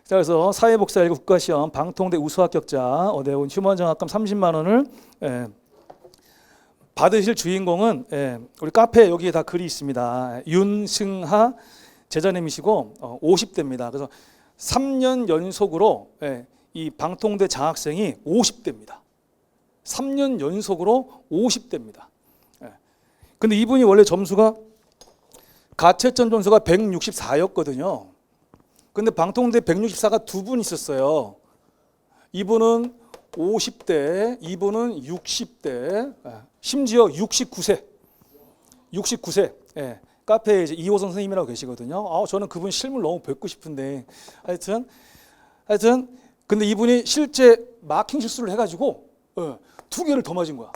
자, 그래서 사회복사 1급 국가시험 방통대 우수 합격자 어대운 휴먼장학금 30만 원을 받으실 주인공은 우리 카페 여기에 다 글이 있습니다. 윤승하 제자님이시고 50대입니다. 그래서 3년 연속으로 이 방통대 장학생이 50대입니다. 3년 연속으로 50대입니다. 근데 이분이 원래 점수가 가채점 점수가 164였거든요. 근데 방통대 164가 두 분 있었어요. 이분은 50대, 이분은 60대, 심지어 69세. 69세. 카페에 이제 이호선 선생님이라고 계시거든요. 저는 그분 실물 너무 뵙고 싶은데 하여튼 근데 이분이 실제 마킹 실수를 해가지고 두 개를 더 맞은 거야.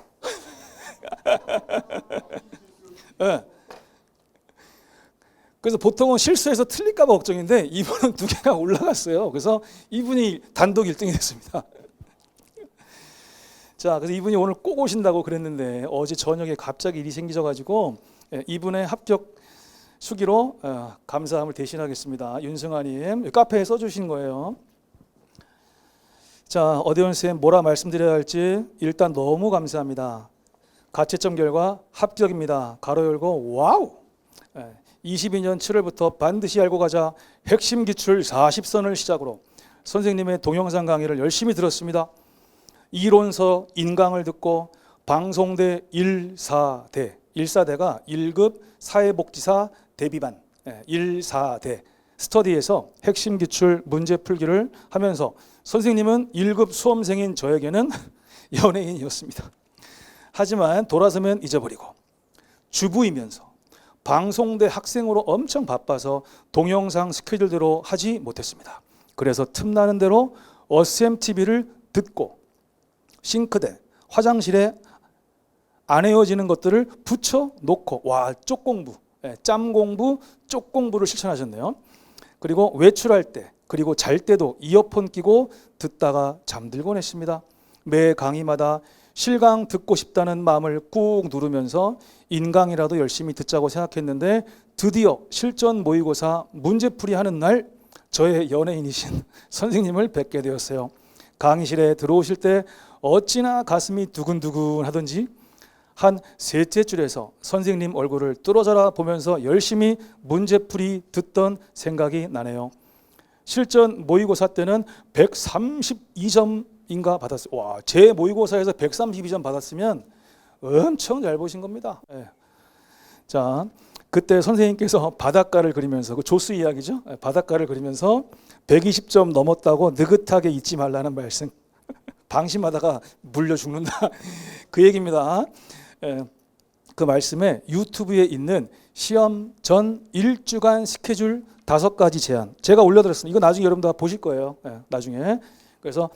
그래서 보통은 실수해서 틀릴까 봐 걱정인데 이분은 두 개가 올라갔어요. 그래서 이분이 단독 1등이 됐습니다. 자, 그래서 이분이 오늘 꼭 오신다고 그랬는데 어제 저녁에 갑자기 일이 생기셔가지고 이분의 합격 수기로 감사함을 대신하겠습니다. 윤승아님 카페에 써주신 거예요. 자, 어대원 쌤 뭐라 말씀드려야 할지 일단 너무 감사합니다. 가채점 결과 합격입니다. 가로 열고 와우. 22년 7월부터 반드시 알고 가자 핵심 기출 40선을 시작으로 선생님의 동영상 강의를 열심히 들었습니다. 이론서 인강을 듣고 방송대 1사대 1사대가 1급 사회복지사 대비반 1사대 스터디에서 핵심 기출 문제 풀기를 하면서 선생님은 1급 수험생인 저에게는 연예인이었습니다. 하지만 돌아서면 잊어버리고 주부이면서 방송대 학생으로 엄청 바빠서 동영상 스케줄대로 하지 못했습니다. 그래서 틈나는 대로 어셈TV를 듣고 싱크대, 화장실에 안 헤어지는 것들을 붙여놓고 쪽공부, 짬공부, 쪽공부를 실천하셨네요. 그리고 외출할 때 그리고 잘 때도 이어폰 끼고 듣다가 잠들곤 했습니다. 매 강의마다 실강 듣고 싶다는 마음을 꾹 누르면서 인강이라도 열심히 듣자고 생각했는데 드디어 실전 모의고사 문제풀이 하는 날 저의 연예인이신 선생님을 뵙게 되었어요. 강의실에 들어오실 때 어찌나 가슴이 두근두근 하던지 한 셋째 줄에서 선생님 얼굴을 뚫어져라 보면서 열심히 문제풀이 듣던 생각이 나네요. 실전 모의고사 때는 132점인가 받았어요. 와, 제 모의고사에서 132점 받았으면 엄청 잘 보신 겁니다. 자, 그때 선생님께서 바닷가를 그리면서 그 조스 이야기죠. 바닷가를 그리면서 120점 넘었다고 느긋하게 잊지 말라는 말씀. 방심하다가 물려 죽는다. 그 얘기입니다. 그 말씀에 유튜브에 있는 시험 전 1주간 스케줄 5가지 제안 제가 올려드렸습니다. 이거 나중에 여러분 다 보실 거예요. 나중에. 그래서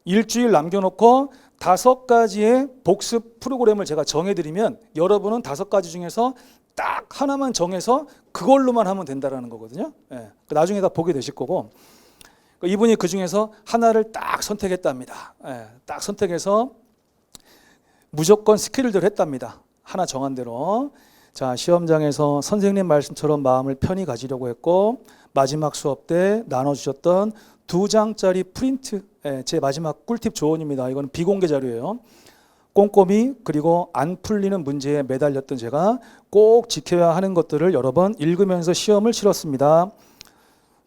일주일 남겨놓고 5가지의 복습 프로그램을 제가 정해드리면 여러분은 5가지 중에서 딱 하나만 정해서 그걸로만 하면 된다는 거거든요. 나중에 다 보게 되실 거고 이분이 그 중에서 하나를 딱 선택했답니다. 딱 선택해서 무조건 스케줄대로 했답니다. 하나 정한 대로. 자, 시험장에서 선생님 말씀처럼 마음을 편히 가지려고 했고 마지막 수업 때 나눠주셨던 2장짜리 프린트, 제 마지막 꿀팁 조언입니다. 이건 비공개 자료예요. 꼼꼼히 그리고 안 풀리는 문제에 매달렸던 제가 꼭 지켜야 하는 것들을 여러 번 읽으면서 시험을 치렀습니다.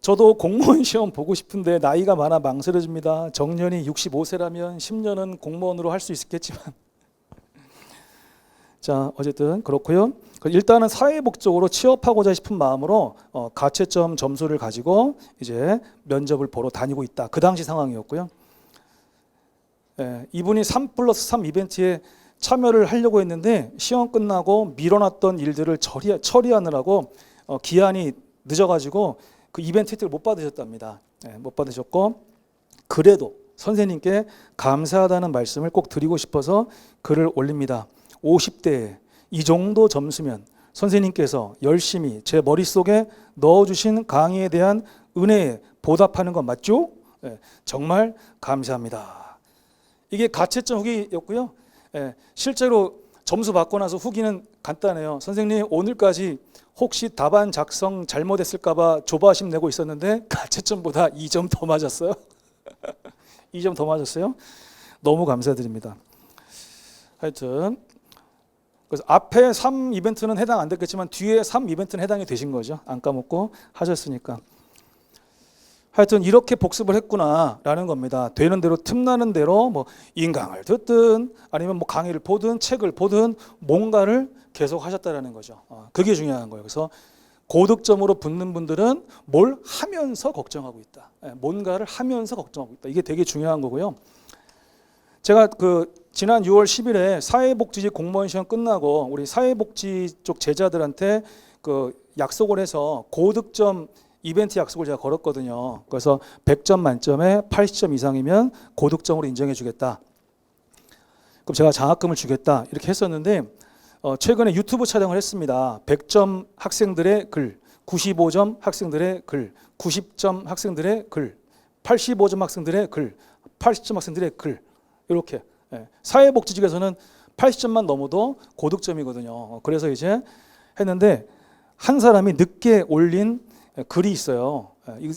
저도 공무원 시험 보고 싶은데 나이가 많아 망설여집니다. 정년이 65세라면 10년은 공무원으로 할 수 있겠지만 자, 어쨌든 그렇고요. 일단은 사회복적으로 취업하고자 싶은 마음으로 가채점 점수를 가지고 이제 면접을 보러 다니고 있다. 그 당시 상황이었고요. 이분이 3+3 이벤트에 참여를 하려고 했는데 시험 끝나고 미뤄놨던 일들을 처리하느라고 기한이 늦어가지고 그 이벤트 혜택을 못 받으셨답니다. 못 받으셨고, 그래도 선생님께 감사하다는 말씀을 꼭 드리고 싶어서 글을 올립니다. 50대에 이 정도 점수면 선생님께서 열심히 제 머릿속에 넣어주신 강의에 대한 은혜에 보답하는 건 맞죠? 정말 감사합니다. 이게 가채점 후기였고요. 실제로 점수 받고 나서 후기는 간단해요. 선생님, 오늘까지 혹시 답안 작성 잘못했을까 봐 조바심 내고 있었는데 가채점보다 2점 더 맞았어요. 2점 더 맞았어요. 너무 감사드립니다. 하여튼 그래서 앞에 3 이벤트는 해당 안 됐겠지만 뒤에 3 이벤트는 해당이 되신 거죠. 안 까먹고 하셨으니까. 하여튼 이렇게 복습을 했구나라는 겁니다. 되는 대로 틈나는 대로 뭐 인강을 듣든 아니면 뭐 강의를 보든 책을 보든 뭔가를 계속 하셨다라는 거죠. 그게 중요한 거예요. 그래서 고득점으로 붙는 분들은 뭘 하면서 걱정하고 있다. 뭔가를 하면서 걱정하고 있다. 이게 되게 중요한 거고요. 제가 지난 6월 10일에 사회복지직 공무원 시험 끝나고 우리 사회복지 쪽 제자들한테 약속을 해서 고득점 이벤트 약속을 제가 걸었거든요. 그래서 100점 만점에 80점 이상이면 고득점으로 인정해 주겠다. 그럼 제가 장학금을 주겠다. 이렇게 했었는데 최근에 유튜브 촬영을 했습니다. 100점 학생들의 글, 95점 학생들의 글, 90점 학생들의 글, 85점 학생들의 글, 80점 학생들의 글. 이렇게 사회복지직에서는 80점만 넘어도 고득점이거든요. 그래서 이제 했는데 한 사람이 늦게 올린 글이 있어요.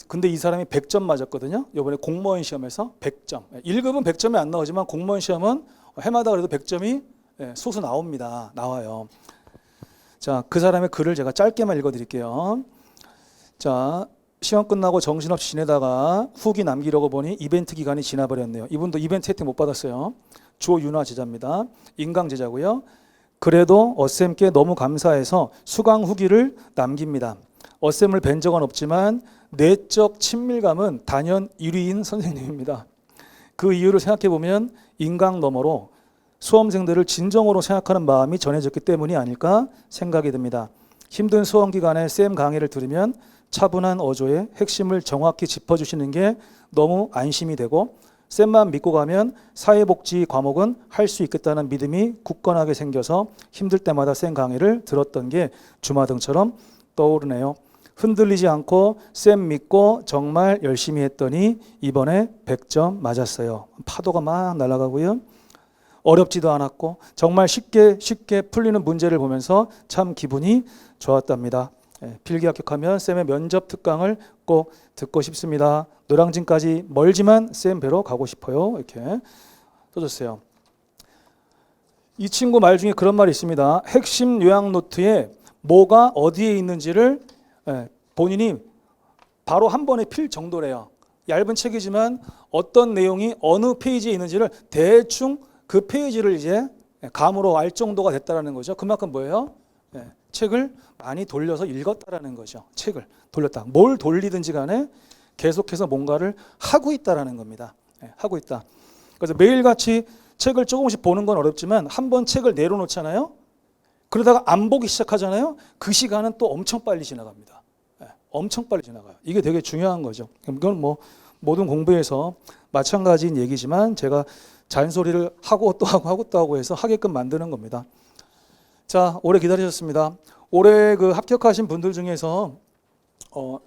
근데 이 사람이 100점 맞았거든요. 이번에 공무원 시험에서 100점. 1급은 100점이 안 나오지만 공무원 시험은 해마다 그래도 100점이 소수 나옵니다. 나와요. 자, 그 사람의 글을 제가 짧게만 읽어드릴게요. 자, 시험 끝나고 정신없이 지내다가 후기 남기려고 보니 이벤트 기간이 지나버렸네요. 이분도 이벤트 혜택 못 받았어요. 조윤화 제자입니다. 인강 제자고요. 그래도 어쌤께 너무 감사해서 수강 후기를 남깁니다. 어쌤을 뵌 적은 없지만 내적 친밀감은 단연 1위인 선생님입니다. 그 이유를 생각해보면 인강 너머로 수험생들을 진정으로 생각하는 마음이 전해졌기 때문이 아닐까 생각이 듭니다. 힘든 수험 기간에 쌤 강의를 들으면 차분한 어조의 핵심을 정확히 짚어주시는 게 너무 안심이 되고 쌤만 믿고 가면 사회복지 과목은 할 수 있겠다는 믿음이 굳건하게 생겨서 힘들 때마다 쌤 강의를 들었던 게 주마등처럼 떠오르네요. 흔들리지 않고 쌤 믿고 정말 열심히 했더니 이번에 100점 맞았어요. 파도가 막 날아가고요. 어렵지도 않았고 정말 쉽게 풀리는 문제를 보면서 참 기분이 좋았답니다. 필기 합격하면 쌤의 면접 특강을 꼭 듣고 싶습니다. 노량진까지 멀지만 쌤 뵈러 가고 싶어요. 이렇게 써줬어요. 이 친구 말 중에 그런 말이 있습니다. 핵심 요약 노트에 뭐가 어디에 있는지를 본인이 바로 한 번에 필 정도래요. 얇은 책이지만 어떤 내용이 어느 페이지에 있는지를 대충 그 페이지를 이제 감으로 알 정도가 됐다는 거죠. 그만큼 뭐예요? 책을 많이 돌려서 읽었다라는 거죠. 책을 돌렸다. 뭘 돌리든지 간에 계속해서 뭔가를 하고 있다라는 겁니다. 하고 있다. 그래서 매일같이 책을 조금씩 보는 건 어렵지만 한 번 책을 내려놓잖아요. 그러다가 안 보기 시작하잖아요. 그 시간은 또 엄청 빨리 지나갑니다. 엄청 빨리 지나가요. 이게 되게 중요한 거죠. 이건 뭐 모든 공부에서 마찬가지인 얘기지만 제가 잔소리를 하고 또 하고 해서 하게끔 만드는 겁니다. 자, 오래 기다리셨습니다. 올해 합격하신 분들 중에서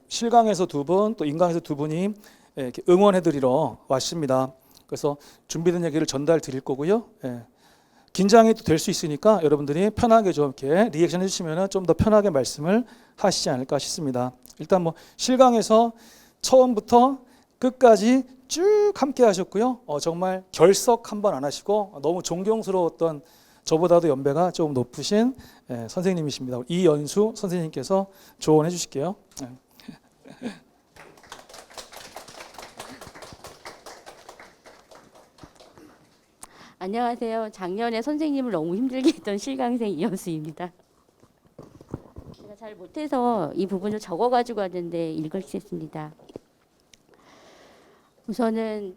실강에서 2분, 또 인강에서 2분이 이렇게 응원해드리러 왔습니다. 그래서 준비된 얘기를 전달 드릴 거고요. 긴장이 또 될 수 있으니까 여러분들이 편하게 좀 이렇게 리액션 해주시면 좀 더 편하게 말씀을 하시지 않을까 싶습니다. 일단 뭐 실강에서 처음부터 끝까지 쭉 함께 하셨고요. 정말 결석 한 번 안 하시고 너무 존경스러웠던 저보다도 연배가 조금 높으신 선생님이십니다. 이연수 선생님께서 조언해 주실게요. 안녕하세요. 작년에 선생님을 너무 힘들게 했던 실강생 이현수입니다. 제가 잘 못해서 이 부분을 적어가지고 왔는데 읽겠습니다. 우선은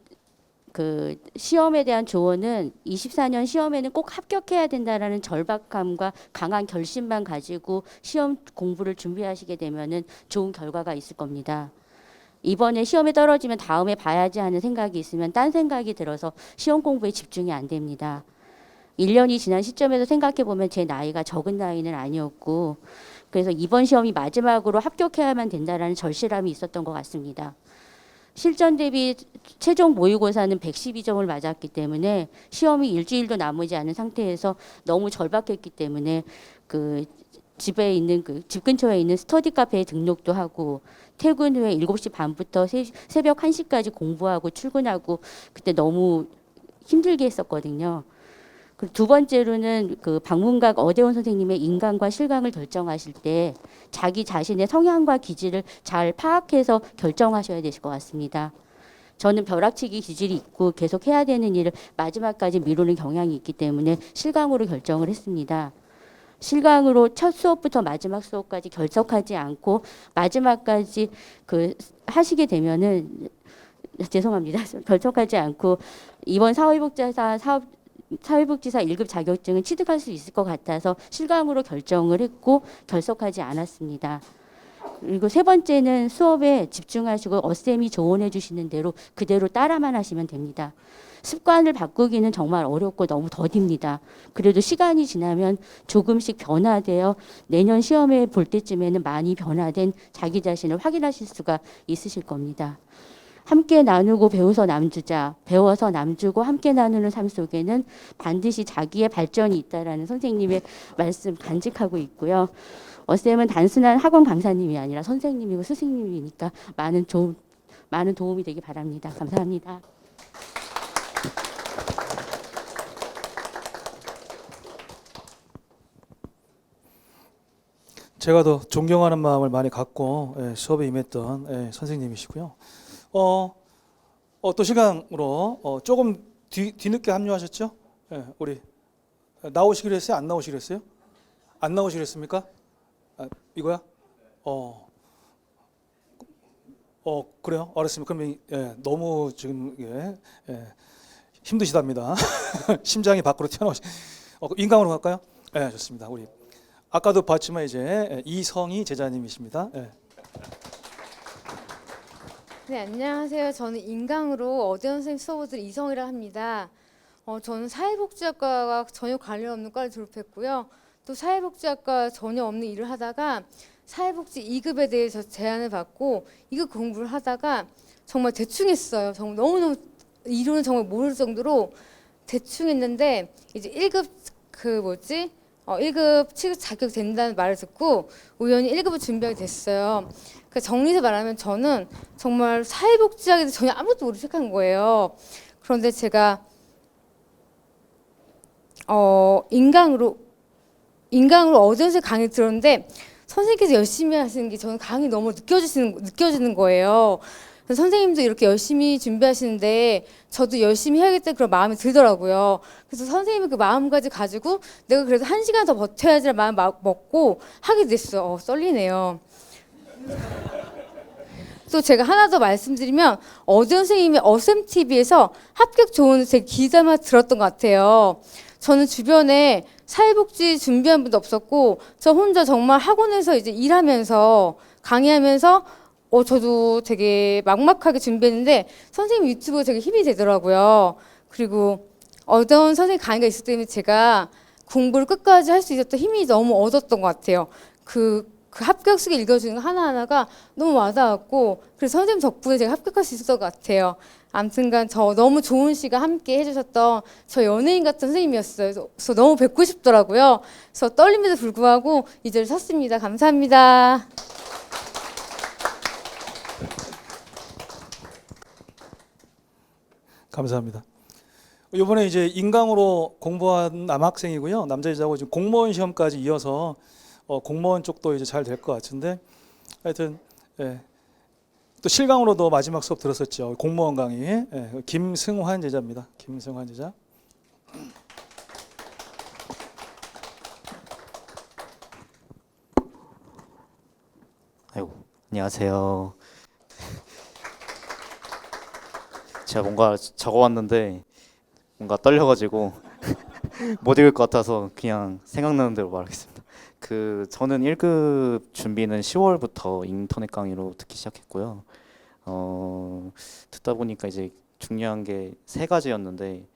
그 시험에 대한 조언은 24년 시험에는 꼭 합격해야 된다라는 절박함과 강한 결심만 가지고 시험 공부를 준비하시게 되면은 좋은 결과가 있을 겁니다. 이번에 시험에 떨어지면 다음에 봐야지 하는 생각이 있으면 딴 생각이 들어서 시험 공부에 집중이 안 됩니다. 1년이 지난 시점에서 생각해 보면 제 나이가 적은 나이는 아니었고 그래서 이번 시험이 마지막으로 합격해야만 된다라는 절실함이 있었던 것 같습니다. 실전 대비 최종 모의고사는 112점을 맞았기 때문에 시험이 일주일도 남지 않은 상태에서 너무 절박했기 때문에 그 집에 있는 그 집 근처에 있는 스터디 카페에 등록도 하고 퇴근 후에 7시 반부터 새벽 1시까지 공부하고 출근하고 그때 너무 힘들게 했었거든요. 그리고 두 번째로는 그 박문각 어대원 선생님의 인강과 실강을 결정하실 때 자기 자신의 성향과 기질을 잘 파악해서 결정하셔야 되실 것 같습니다. 저는 벼락치기 기질이 있고 계속 해야 되는 일을 마지막까지 미루는 경향이 있기 때문에 실강으로 결정을 했습니다. 실강으로 첫 수업부터 마지막 수업까지 결석하지 않고 마지막까지 그 하시게 되면은 죄송합니다. 결석하지 않고 이번 사회복지사 1급 자격증을 취득할 수 있을 것 같아서 실강으로 결정을 했고 결석하지 않았습니다. 그리고 세 번째는 수업에 집중하시고 어쌤이 조언해 주시는 대로 그대로 따라만 하시면 됩니다. 습관을 바꾸기는 정말 어렵고 너무 더딥니다. 그래도 시간이 지나면 조금씩 변화되어 내년 시험에 볼 때쯤에는 많이 변화된 자기 자신을 확인하실 수가 있으실 겁니다. 함께 나누고 배워서 남주자, 배워서 남주고 함께 나누는 삶 속에는 반드시 자기의 발전이 있다라는 선생님의 말씀 간직하고 있고요. 어쌤은 단순한 학원 강사님이 아니라 선생님이고 스승님이니까 많은 도움이 되기 바랍니다. 감사합니다. 제가 더 존경하는 마음을 많이 갖고 수업에 임했던 선생님이시고요. 또 시간으로 조금 뒤늦게 합류하셨죠? 우리 나오시기로 했어요? 안 나오시기로 했어요? 안 나오시기로 했습니까? 이거야? 그래요? 알았습니다. 그럼 너무 지금 힘드시답니다. 심장이 밖으로 튀어나오시. 인강으로 갈까요? 네, 좋습니다. 우리 아까도 봤지만 이제 이성희 제자님이십니다. 네, 안녕하세요. 저는 인강으로 어대원 선생님 수업을 들은 이성이라 합니다. 저는 사회복지학과와 전혀 관련 없는 과를 졸업했고요. 또 사회복지학과 전혀 없는 일을 하다가 사회복지 2급에 대해서 제안을 받고 2급 공부를 하다가 정말 대충 했어요. 정말 너무너무 이론은 정말 모를 정도로 대충 했는데 이제 1급 1급 취급 자격 된다는 말을 듣고 우연히 1급을 준비하게 됐어요. 그 정리해서 말하면 저는 정말 사회복지학에 대해서 전혀 아무것도 모르고 시작한 거예요. 그런데 제가 인강으로 어제서 강의 들었는데 선생님께서 열심히 하시는 게 저는 강의 너무 느껴지는 거예요. 그래서 선생님도 이렇게 열심히 준비하시는데 저도 열심히 해야겠다 그런 마음이 들더라고요. 그래서 선생님의 그 마음까지 가지고 내가 그래도 1시간 더 버텨야지라는 마음 먹고 하게 됐어요. 썰리네요. 또 제가 하나 더 말씀드리면 어제원 선생님의 어셈TV에서 합격 조언을 제 기사만 들었던 것 같아요. 저는 주변에 사회복지 준비한 분도 없었고 저 혼자 정말 학원에서 이제 일하면서 강의하면서 저도 되게 막막하게 준비했는데 선생님 유튜브가 되게 힘이 되더라고요. 그리고 어떤 선생님 강의가 있었기 때문에 제가 공부를 끝까지 할 수 있었던 힘이 너무 얻었던 것 같아요. 그 합격수기 읽어주는 거 하나하나가 너무 와닿았고 그래서 선생님 덕분에 제가 합격할 수 있었던 것 같아요. 아무튼간 저 너무 좋은 시간 함께 해주셨던 저 연예인 같은 선생님이었어요. 그래서 너무 뵙고 싶더라고요. 그래서 떨림에도 불구하고 이 자리에 섰습니다. 감사합니다. 감사합니다. 이번에 이제 인강으로 공부한 남학생이고요. 남자 여자고 지금 공무원 시험까지 이어서 공무원 쪽도 이제 잘 될 것 같은데 하여튼 또 실강으로도 마지막 수업 들었었죠. 공무원 강의 김승환 제자입니다. 김승환 제자. 아이고, 안녕하세요. 제가 뭔가 적어왔는데 뭔가 떨려가지고 못 읽을 것 같아서 그냥 생각나는 대로 말하겠습니다. 저는 1급 준비는 10월부터 인터넷 강의로 듣기 시작했고요. 듣다 보니까 이제 중요한 게 세 가지였는데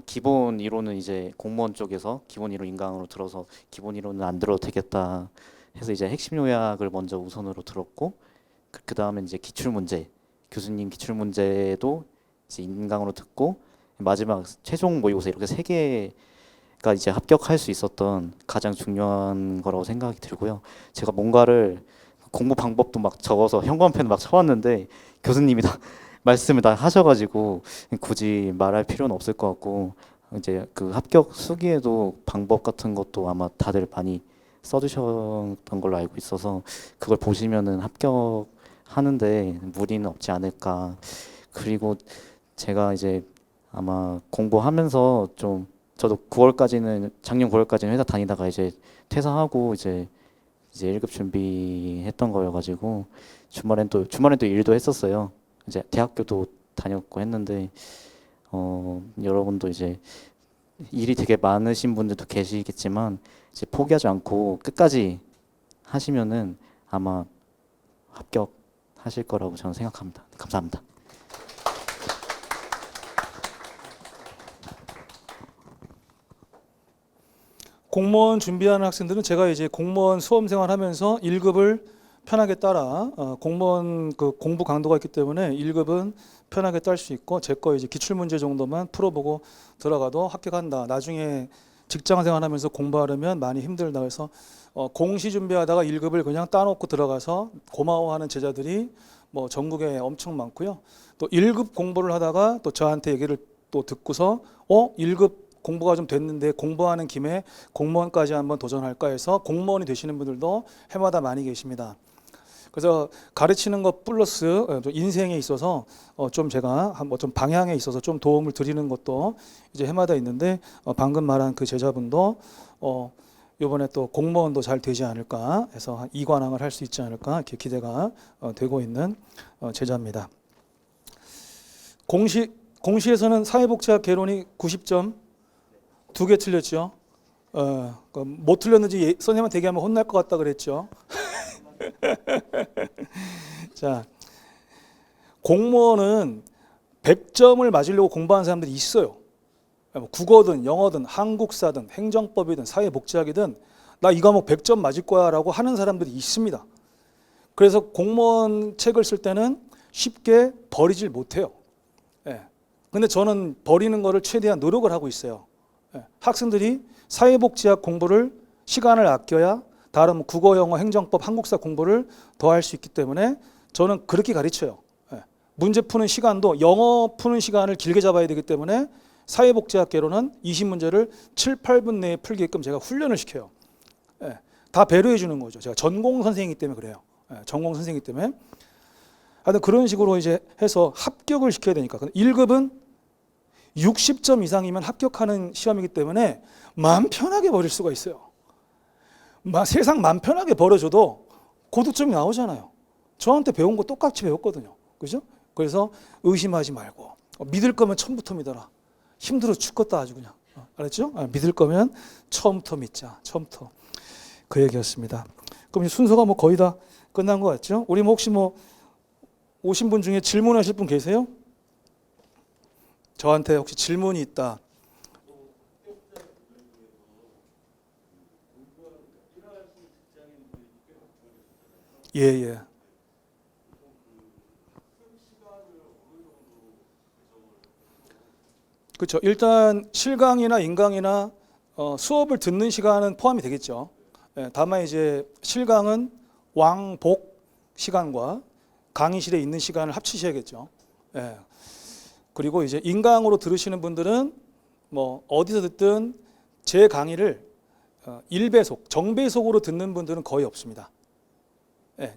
기본 이론은 이제 공무원 쪽에서 기본 이론 인강으로 들어서 기본 이론은 안 들어도 되겠다 해서 이제 핵심 요약을 먼저 우선으로 들었고 그 다음에 이제 기출 문제 교수님 기출 문제도 이제 인강으로 듣고 마지막 최종 모의고사 이렇게 세 개가 이제 합격할 수 있었던 가장 중요한 거라고 생각이 들고요. 제가 뭔가를 공부 방법도 막 적어서 현관펜 막 쳐왔는데 교수님이 다 말씀을 다 하셔가지고 굳이 말할 필요는 없을 것 같고 이제 그 합격 수기에도 방법 같은 것도 아마 다들 많이 써두셨던 걸로 알고 있어서 그걸 보시면은 합격하는데 무리는 없지 않을까. 그리고 제가 이제 아마 공부하면서 좀 저도 9월까지는 작년 9월까지는 회사 다니다가 이제 퇴사하고 이제 1급 준비했던 거여가지고 주말엔 또 일도 했었어요. 이제 대학교도 다녔고 했는데 여러분도 이제 일이 되게 많으신 분들도 계시겠지만 이제 포기하지 않고 끝까지 하시면은 아마 합격하실 거라고 저는 생각합니다. 감사합니다. 공무원 준비하는 학생들은 제가 이제 공무원 수험 생활하면서 1급을 편하게 따라 공무원 그 공부 강도가 있기 때문에 1급은 편하게 딸 수 있고 제 거 이제 기출 문제 정도만 풀어보고 들어가도 합격한다. 나중에 직장 생활하면서 공부하려면 많이 힘들다. 그래서 공시 준비하다가 1급을 그냥 따놓고 들어가서 고마워하는 제자들이 뭐 전국에 엄청 많고요. 또 1급 공부를 하다가 또 저한테 얘기를 또 듣고서 1급 공부가 좀 됐는데 공부하는 김에 공무원까지 한번 도전할까 해서 공무원이 되시는 분들도 해마다 많이 계십니다. 그래서 가르치는 것 플러스 인생에 있어서 좀 제가 좀 방향에 있어서 좀 도움을 드리는 것도 이제 해마다 있는데 방금 말한 그 제자분도 이번에 또 공무원도 잘 되지 않을까 해서 한 2관왕을 할 수 있지 않을까 이렇게 기대가 되고 있는 제자입니다. 공시에서는 사회복지학 개론이 90점 2개 틀렸죠. 못 틀렸는지 선생님한테 얘기하면 혼날 것 같다 그랬죠. 자, 공무원은 100점을 맞으려고 공부하는 사람들이 있어요. 국어든 영어든 한국사든 행정법이든 사회복지학이든 나 이 과목 100점 맞을 거야 라고 하는 사람들이 있습니다. 그래서 공무원 책을 쓸 때는 쉽게 버리질 못해요. 근데 저는 버리는 거를 최대한 노력을 하고 있어요. 학생들이 사회복지학 공부를 시간을 아껴야 다른 국어, 영어, 행정법, 한국사 공부를 더 할 수 있기 때문에 저는 그렇게 가르쳐요. 문제 푸는 시간도 영어 푸는 시간을 길게 잡아야 되기 때문에 사회복지학계로는 20문제를 7, 8분 내에 풀게끔 제가 훈련을 시켜요. 다 배려해 주는 거죠. 제가 전공 선생이기 때문에 그래요. 전공 선생이기 때문에. 하여튼 그런 식으로 이제 해서 합격을 시켜야 되니까. 1급은 60점 이상이면 합격하는 시험이기 때문에 마음 편하게 버릴 수가 있어요. 세상 마음 편하게 버려줘도 고득점이 나오잖아요. 저한테 배운 거 똑같이 배웠거든요. 그죠? 그래서 의심하지 말고 믿을 거면 처음부터 믿어라. 힘들어 죽겠다 아주 그냥. 알았죠? 믿을 거면 처음부터 믿자. 처음부터. 그 얘기였습니다. 그럼 순서가 뭐 거의 다 끝난 것 같죠? 우리 혹시 오신 분 중에 질문하실 분 계세요? 저한테 혹시 질문이 있다. 예. 그렇죠. 일단 실강이나 인강이나 수업을 듣는 시간은 포함이 되겠죠. 다만 이제 실강은 왕복 시간과 강의실에 있는 시간을 합치셔야겠죠. 그리고 이제 인강으로 들으시는 분들은 뭐 어디서 듣든 제 강의를 1배속, 정배속으로 듣는 분들은 거의 없습니다.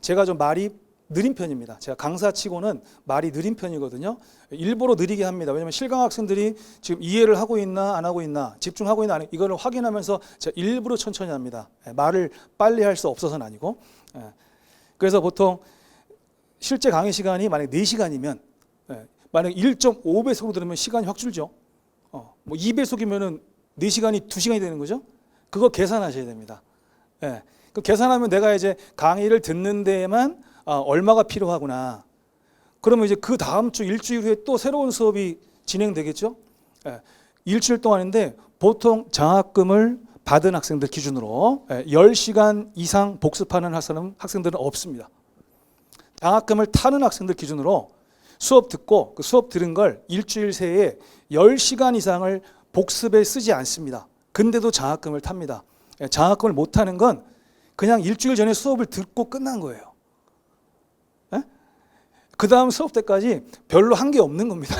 제가 좀 말이 느린 편입니다. 제가 강사치고는 말이 느린 편이거든요. 일부러 느리게 합니다. 왜냐하면 실강 학생들이 지금 이해를 하고 있나 안 하고 있나, 집중하고 있나 안 있나, 이거를 확인하면서 제가 일부러 천천히 합니다. 말을 빨리 할 수 없어서는 아니고. 그래서 보통 실제 강의 시간이 만약 4시간이면 만약 1.5배속으로 들으면 시간이 확 줄죠. 뭐 2배속이면은 4시간이 2시간이 되는 거죠. 그거 계산하셔야 됩니다. 그 계산하면 내가 이제 강의를 듣는 데에만 얼마가 필요하구나. 그러면 이제 그 다음 주 일주일 후에 또 새로운 수업이 진행되겠죠. 일주일 동안인데 보통 장학금을 받은 학생들 기준으로 10시간 이상 복습하는 학생들은 없습니다. 장학금을 타는 학생들 기준으로 수업 듣고 그 수업 들은 걸 일주일 새에 10시간 이상을 복습에 쓰지 않습니다. 근데도 장학금을 탑니다. 장학금을 못 타는 건 그냥 일주일 전에 수업을 듣고 끝난 거예요. 그 다음 수업 때까지 별로 한 게 없는 겁니다.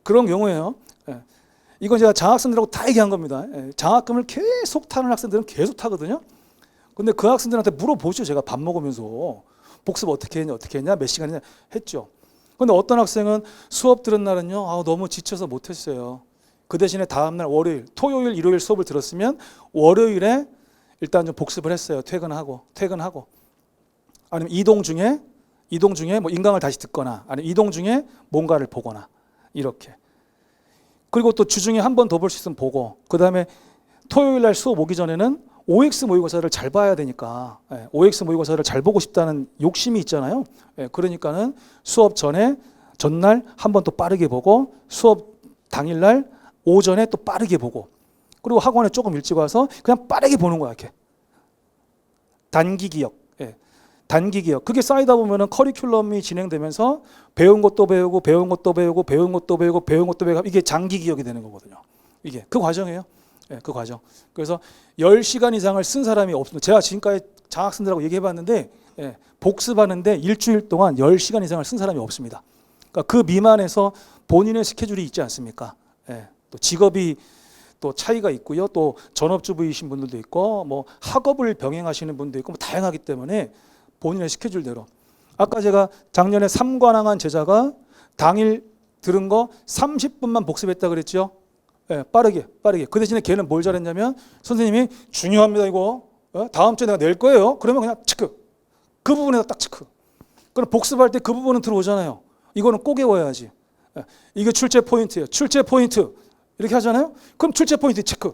그런 경우에요. 이건 제가 장학생들하고 다 얘기한 겁니다. 장학금을 계속 타는 학생들은 계속 타거든요. 근데 그 학생들한테 물어보죠. 제가 밥 먹으면서 복습 어떻게 했냐, 몇 시간이냐 했죠. 근데 어떤 학생은 수업 들은 날은요, 너무 지쳐서 못했어요. 그 대신에 다음날 월요일, 토요일, 일요일 수업을 들었으면 월요일에 일단 좀 복습을 했어요. 퇴근하고. 아니면 이동 중에 뭐 인강을 다시 듣거나, 아니면 이동 중에 뭔가를 보거나, 이렇게. 그리고 또 주중에 한 번 더 볼 수 있으면 보고, 그 다음에 토요일 날 수업 오기 전에는 OX 모의고사를 잘 봐야 되니까, OX 모의고사를 잘 보고 싶다는 욕심이 있잖아요. 그러니까는 수업 전날 한 번 또 빠르게 보고, 수업 당일날 오전에 또 빠르게 보고, 그리고 학원에 조금 일찍 와서 그냥 빠르게 보는 거야, 이렇게. 단기 기억. 단기 기억. 그게 쌓이다 보면은 커리큘럼이 진행되면서 배운 것도 배우고, 배운 것도 배우고, 배운 것도 배우고, 배운 것도 배우고, 이게 장기 기억이 되는 거거든요. 이게 그 과정이에요. 그 과정. 그래서 10시간 이상을 쓴 사람이 없습니다. 제가 지금까지 장학생들하고 얘기해봤는데, 복습하는데 일주일 동안 10시간 이상을 쓴 사람이 없습니다. 그러니까 그 미만에서 본인의 스케줄이 있지 않습니까? 또 직업이 또 차이가 있고요. 또 전업주부이신 분들도 있고, 뭐 학업을 병행하시는 분도 있고, 뭐 다양하기 때문에 본인의 스케줄대로. 아까 제가 작년에 3관왕한 제자가 당일 들은 거 30분만 복습했다 그랬죠. 빠르게. 그 대신에 걔는 뭘 잘했냐면, 선생님이 중요합니다 이거. 다음 주에 내가 낼 거예요. 그러면 그냥 체크. 그 부분에다 딱 체크. 그럼 복습할 때 그 부분은 들어오잖아요. 이거는 꼭 외워야지. 이게 출제 포인트예요. 출제 포인트. 이렇게 하잖아요. 그럼 출제 포인트 체크.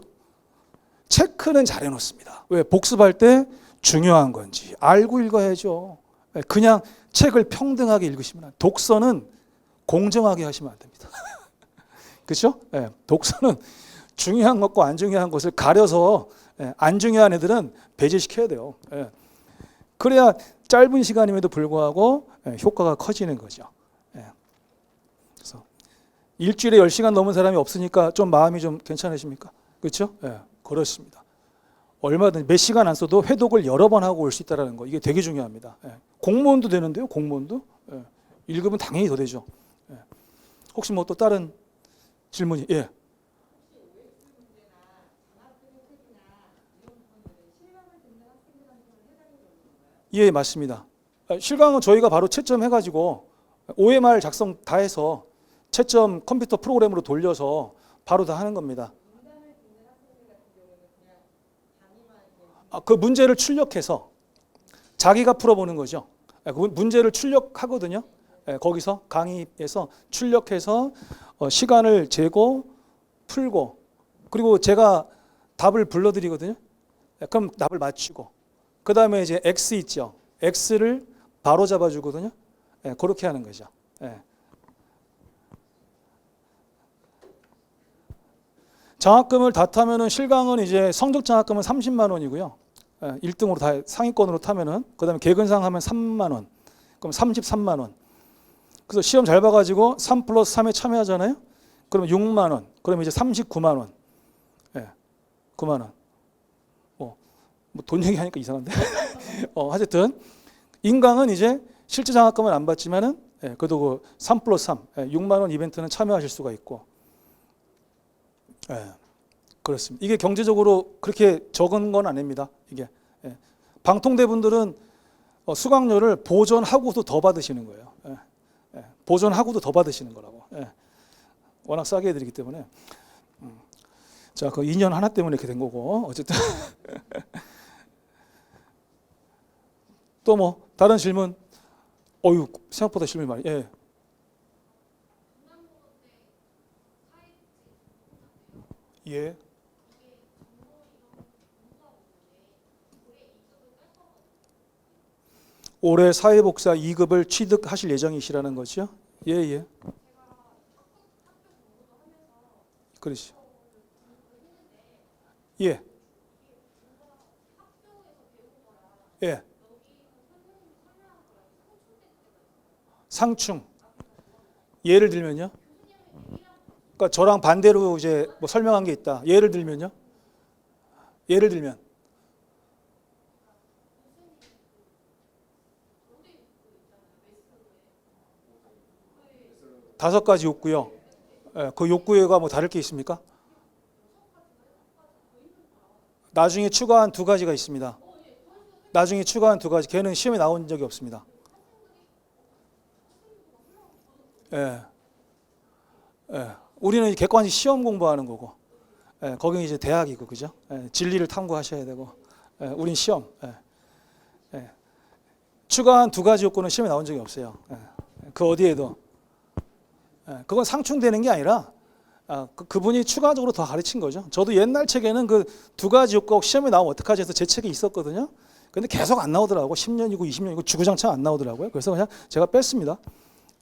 체크는 잘 해놓습니다. 왜? 복습할 때 중요한 건지 알고 읽어야죠. 그냥 책을 평등하게 읽으시면 안 돼요. 독서는 공정하게 하시면 안 됩니다. 그렇죠? 독서는 중요한 것과 안 중요한 것을 가려서 안 중요한 애들은 배제시켜야 돼요. 그래야 짧은 시간임에도 불구하고 효과가 커지는 거죠. 그래서 일주일에 10시간 넘은 사람이 없으니까 좀 마음이 좀 괜찮으십니까? 그렇죠? 그렇습니다. 얼마든지 몇 시간 안 써도 회독을 여러 번 하고 올 수 있다는 거, 이게 되게 중요합니다. 공무원도 되는데요. 공무원도 1급은 당연히 더 되죠. 혹시 뭐 또 다른 질문이? 예, 맞습니다. 실강은 저희가 바로 채점해가지고 OMR 작성 다 해서 채점 컴퓨터 프로그램으로 돌려서 바로 다 하는 겁니다. 그 문제를 출력해서 자기가 풀어보는 거죠. 그 문제를 출력하거든요. 거기서 강의에서 출력해서 시간을 재고 풀고, 그리고 제가 답을 불러드리거든요. 그럼 답을 맞추고, 그 다음에 이제 X 있죠. X를 바로 잡아주거든요. 그렇게 하는 거죠. 장학금을 다 타면은 실강은 이제 성적 장학금은 30만 원이고요. 1등으로 다 상위권으로 타면은, 그다음에 개근상 하면 3만 원. 그럼 33만 원. 그래서 시험 잘 봐가지고 3 플러스 3에 참여하잖아요. 그러면 6만 원. 그러면 이제 39만 원. 9만 원. 뭐 돈 얘기하니까 이상한데. 하여튼 인강은 이제 실제 장학금은 안 받지만은 그래도 그 3 플러스 3, 6만 원 이벤트는 참여하실 수가 있고. 그렇습니다. 이게 경제적으로 그렇게 적은 건 아닙니다. 이게 방통대 분들은 수강료를 보존하고도 더 받으시는 거예요. 예, 예, 보존하고도 더 받으시는 거라고. 예, 워낙 싸게 해드리기 때문에. 자, 그 2년 하나 때문에 이렇게 된 거고 어쨌든 또 뭐 다른 질문? 어유 생각보다 질문이 많이. 예. 예. 올해 사회복사 2급을 취득하실 예정이시라는 거죠? 예, 예. 그렇죠. 예. 예. 상충. 예를 들면요? 그러니까 저랑 반대로 이제 뭐 설명한 게 있다. 예를 들면요? 예를 들면 5가지 욕구요. 예, 그 욕구가 뭐 다를 게 있습니까? 나중에 추가한 2가지가 있습니다. 나중에 추가한 2가지. 걔는 시험에 나온 적이 없습니다. 예. 예. 우리는 객관식 시험 공부하는 거고, 예, 거기는 이제 대학이고, 그죠? 예, 진리를 탐구하셔야 되고, 예, 우린 시험. 예. 예. 추가한 2가지 욕구는 시험에 나온 적이 없어요. 예. 그 어디에도. 예, 그건 상충되는 게 아니라 그분이 추가적으로 더 가르친 거죠. 저도 옛날 책에는 그 2가지 욕구 시험에 나오면 어떡하지 해서 제 책에 있었거든요. 근데 계속 안 나오더라고. 10년이고 20년이고 주구장창 안 나오더라고요. 그래서 그냥 제가 뺐습니다.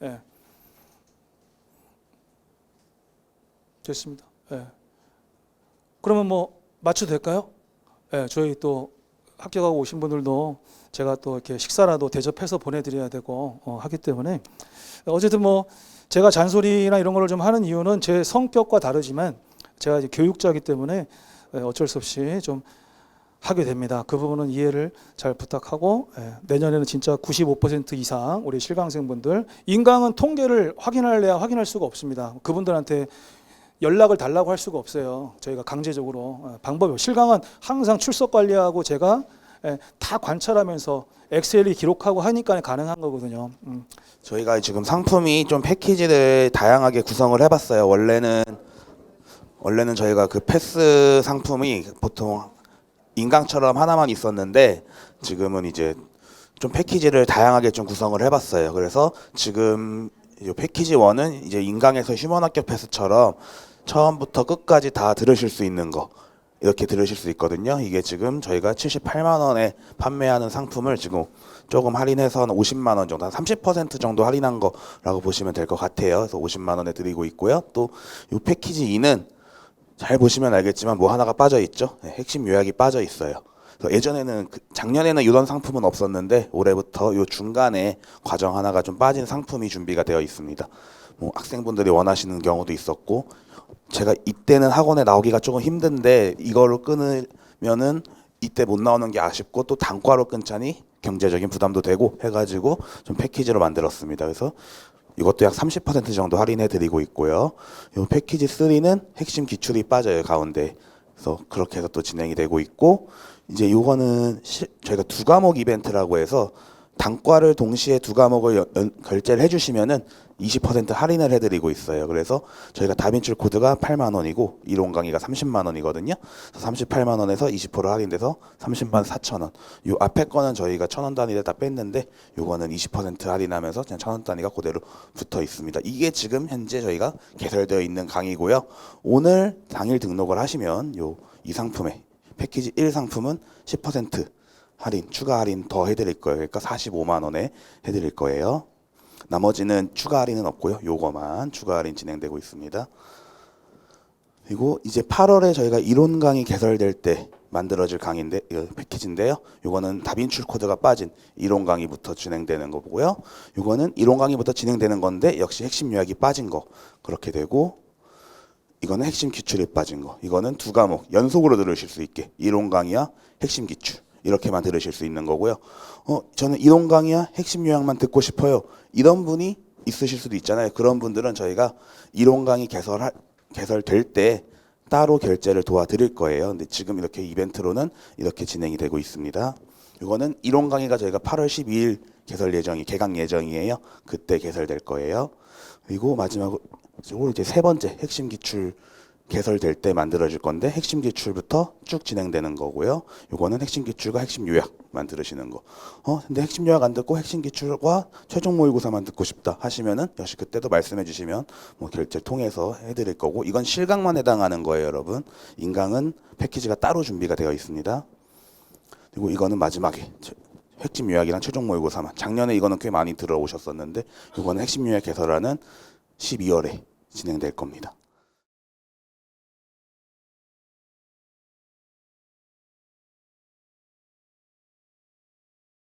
예. 됐습니다. 예. 그러면 뭐 맞춰도 될까요? 예, 저희 또 합격하고 오신 분들도 제가 또 이렇게 식사라도 대접해서 보내드려야 되고 하기 때문에 어쨌든 뭐 제가 잔소리나 이런 거를 좀 하는 이유는 제 성격과 다르지만 제가 이제 교육자이기 때문에 어쩔 수 없이 좀 하게 됩니다. 그 부분은 이해를 잘 부탁하고 내년에는 진짜 95% 이상 우리 실강생분들 인강은 통계를 확인할래야 확인할 수가 없습니다. 그분들한테 연락을 달라고 할 수가 없어요. 저희가 강제적으로 방법이 실강은 항상 출석 관리하고 제가 다 관찰하면서 엑셀이 기록하고 하니까 가능한 거거든요. 저희가 지금 상품이 좀 패키지를 다양하게 구성을 해봤어요. 원래는 저희가 그 패스 상품이 보통 인강처럼 하나만 있었는데 지금은 이제 좀 패키지를 다양하게 좀 구성을 해봤어요. 그래서 지금 이 패키지 1은 이제 인강에서 휴먼 합격 패스처럼 처음부터 끝까지 다 들으실 수 있는 거 이렇게 들으실 수 있거든요. 이게 지금 저희가 78만 원에 판매하는 상품을 지금 조금 할인해서 한 50만 원 정도, 한 30% 정도 할인한 거라고 보시면 될 것 같아요. 그래서 50만 원에 드리고 있고요. 또 이 패키지 2는 잘 보시면 알겠지만 뭐 하나가 빠져 있죠. 핵심 요약이 빠져 있어요. 그래서 예전에는 작년에는 이런 상품은 없었는데 올해부터 이 중간에 과정 하나가 좀 빠진 상품이 준비가 되어 있습니다. 뭐 학생분들이 원하시는 경우도 있었고 제가 이때는 학원에 나오기가 조금 힘든데 이거를 끊으면은 이때 못 나오는 게 아쉽고 또 단과로 끊자니 경제적인 부담도 되고 해가지고 좀 패키지로 만들었습니다. 그래서 이것도 약 30% 정도 할인해 드리고 있고요. 이 패키지 3는 핵심 기출이 빠져요, 가운데. 그래서 그렇게 해서 또 진행이 되고 있고 이제 이거는 저희가 2과목 이벤트라고 해서 단과를 동시에 2과목을 결제를 해주시면은 20% 할인을 해드리고 있어요. 그래서 저희가 다빈출 코드가 8만 원이고 이론 강의가 30만 원이거든요. 38만 원에서 20% 할인돼서 30만 4천 원. 요 앞에 거는 저희가 1,000원 단위를 다 뺐는데 요거는 20% 할인하면서 그냥 1,000원 단위가 그대로 붙어 있습니다. 이게 지금 현재 저희가 개설되어 있는 강의고요. 오늘 당일 등록을 하시면 요 이 상품에 패키지 1 상품은 10% 할인, 추가 할인 더 해드릴 거예요. 그러니까 45만 원에 해드릴 거예요. 나머지는 추가 할인은 없고요. 요거만 추가 할인 진행되고 있습니다. 그리고 이제 8월에 저희가 이론 강의 개설될 때 만들어질 강의인데 패키지인데요. 요거는 다빈출 코드가 빠진 이론 강의부터 진행되는 거고요. 요거는 이론 강의부터 진행되는 건데 역시 핵심 요약이 빠진 거 그렇게 되고 이거는 핵심 기출이 빠진 거. 이거는 2과목 연속으로 들으실 수 있게 이론 강의와 핵심 기출 이렇게만 들으실 수 있는 거고요. 저는 이론 강의와 핵심 요약만 듣고 싶어요. 이런 분이 있으실 수도 있잖아요. 그런 분들은 저희가 이론 강의 개설될 때 따로 결제를 도와드릴 거예요. 근데 지금 이렇게 이벤트로는 이렇게 진행이 되고 있습니다. 이거는 이론 강의가 저희가 8월 12일 개강 예정이에요. 그때 개설될 거예요. 그리고 마지막으로 이제 세 번째 핵심 기출 개설될 때 만들어질 건데 핵심 기출부터 쭉 진행되는 거고요. 요거는 핵심 기출과 핵심 요약만 들으시는 거. 근데 핵심 요약 안 듣고 핵심 기출과 최종 모의고사만 듣고 싶다 하시면은 역시 그때도 말씀해 주시면 뭐 결제 통해서 해드릴 거고 이건 실강만 해당하는 거예요, 여러분. 인강은 패키지가 따로 준비가 되어 있습니다. 그리고 이거는 마지막에 핵심 요약이랑 최종 모의고사만. 작년에 이거는 꽤 많이 들어오셨었는데 이거는 핵심 요약 개설하는 12월에 진행될 겁니다.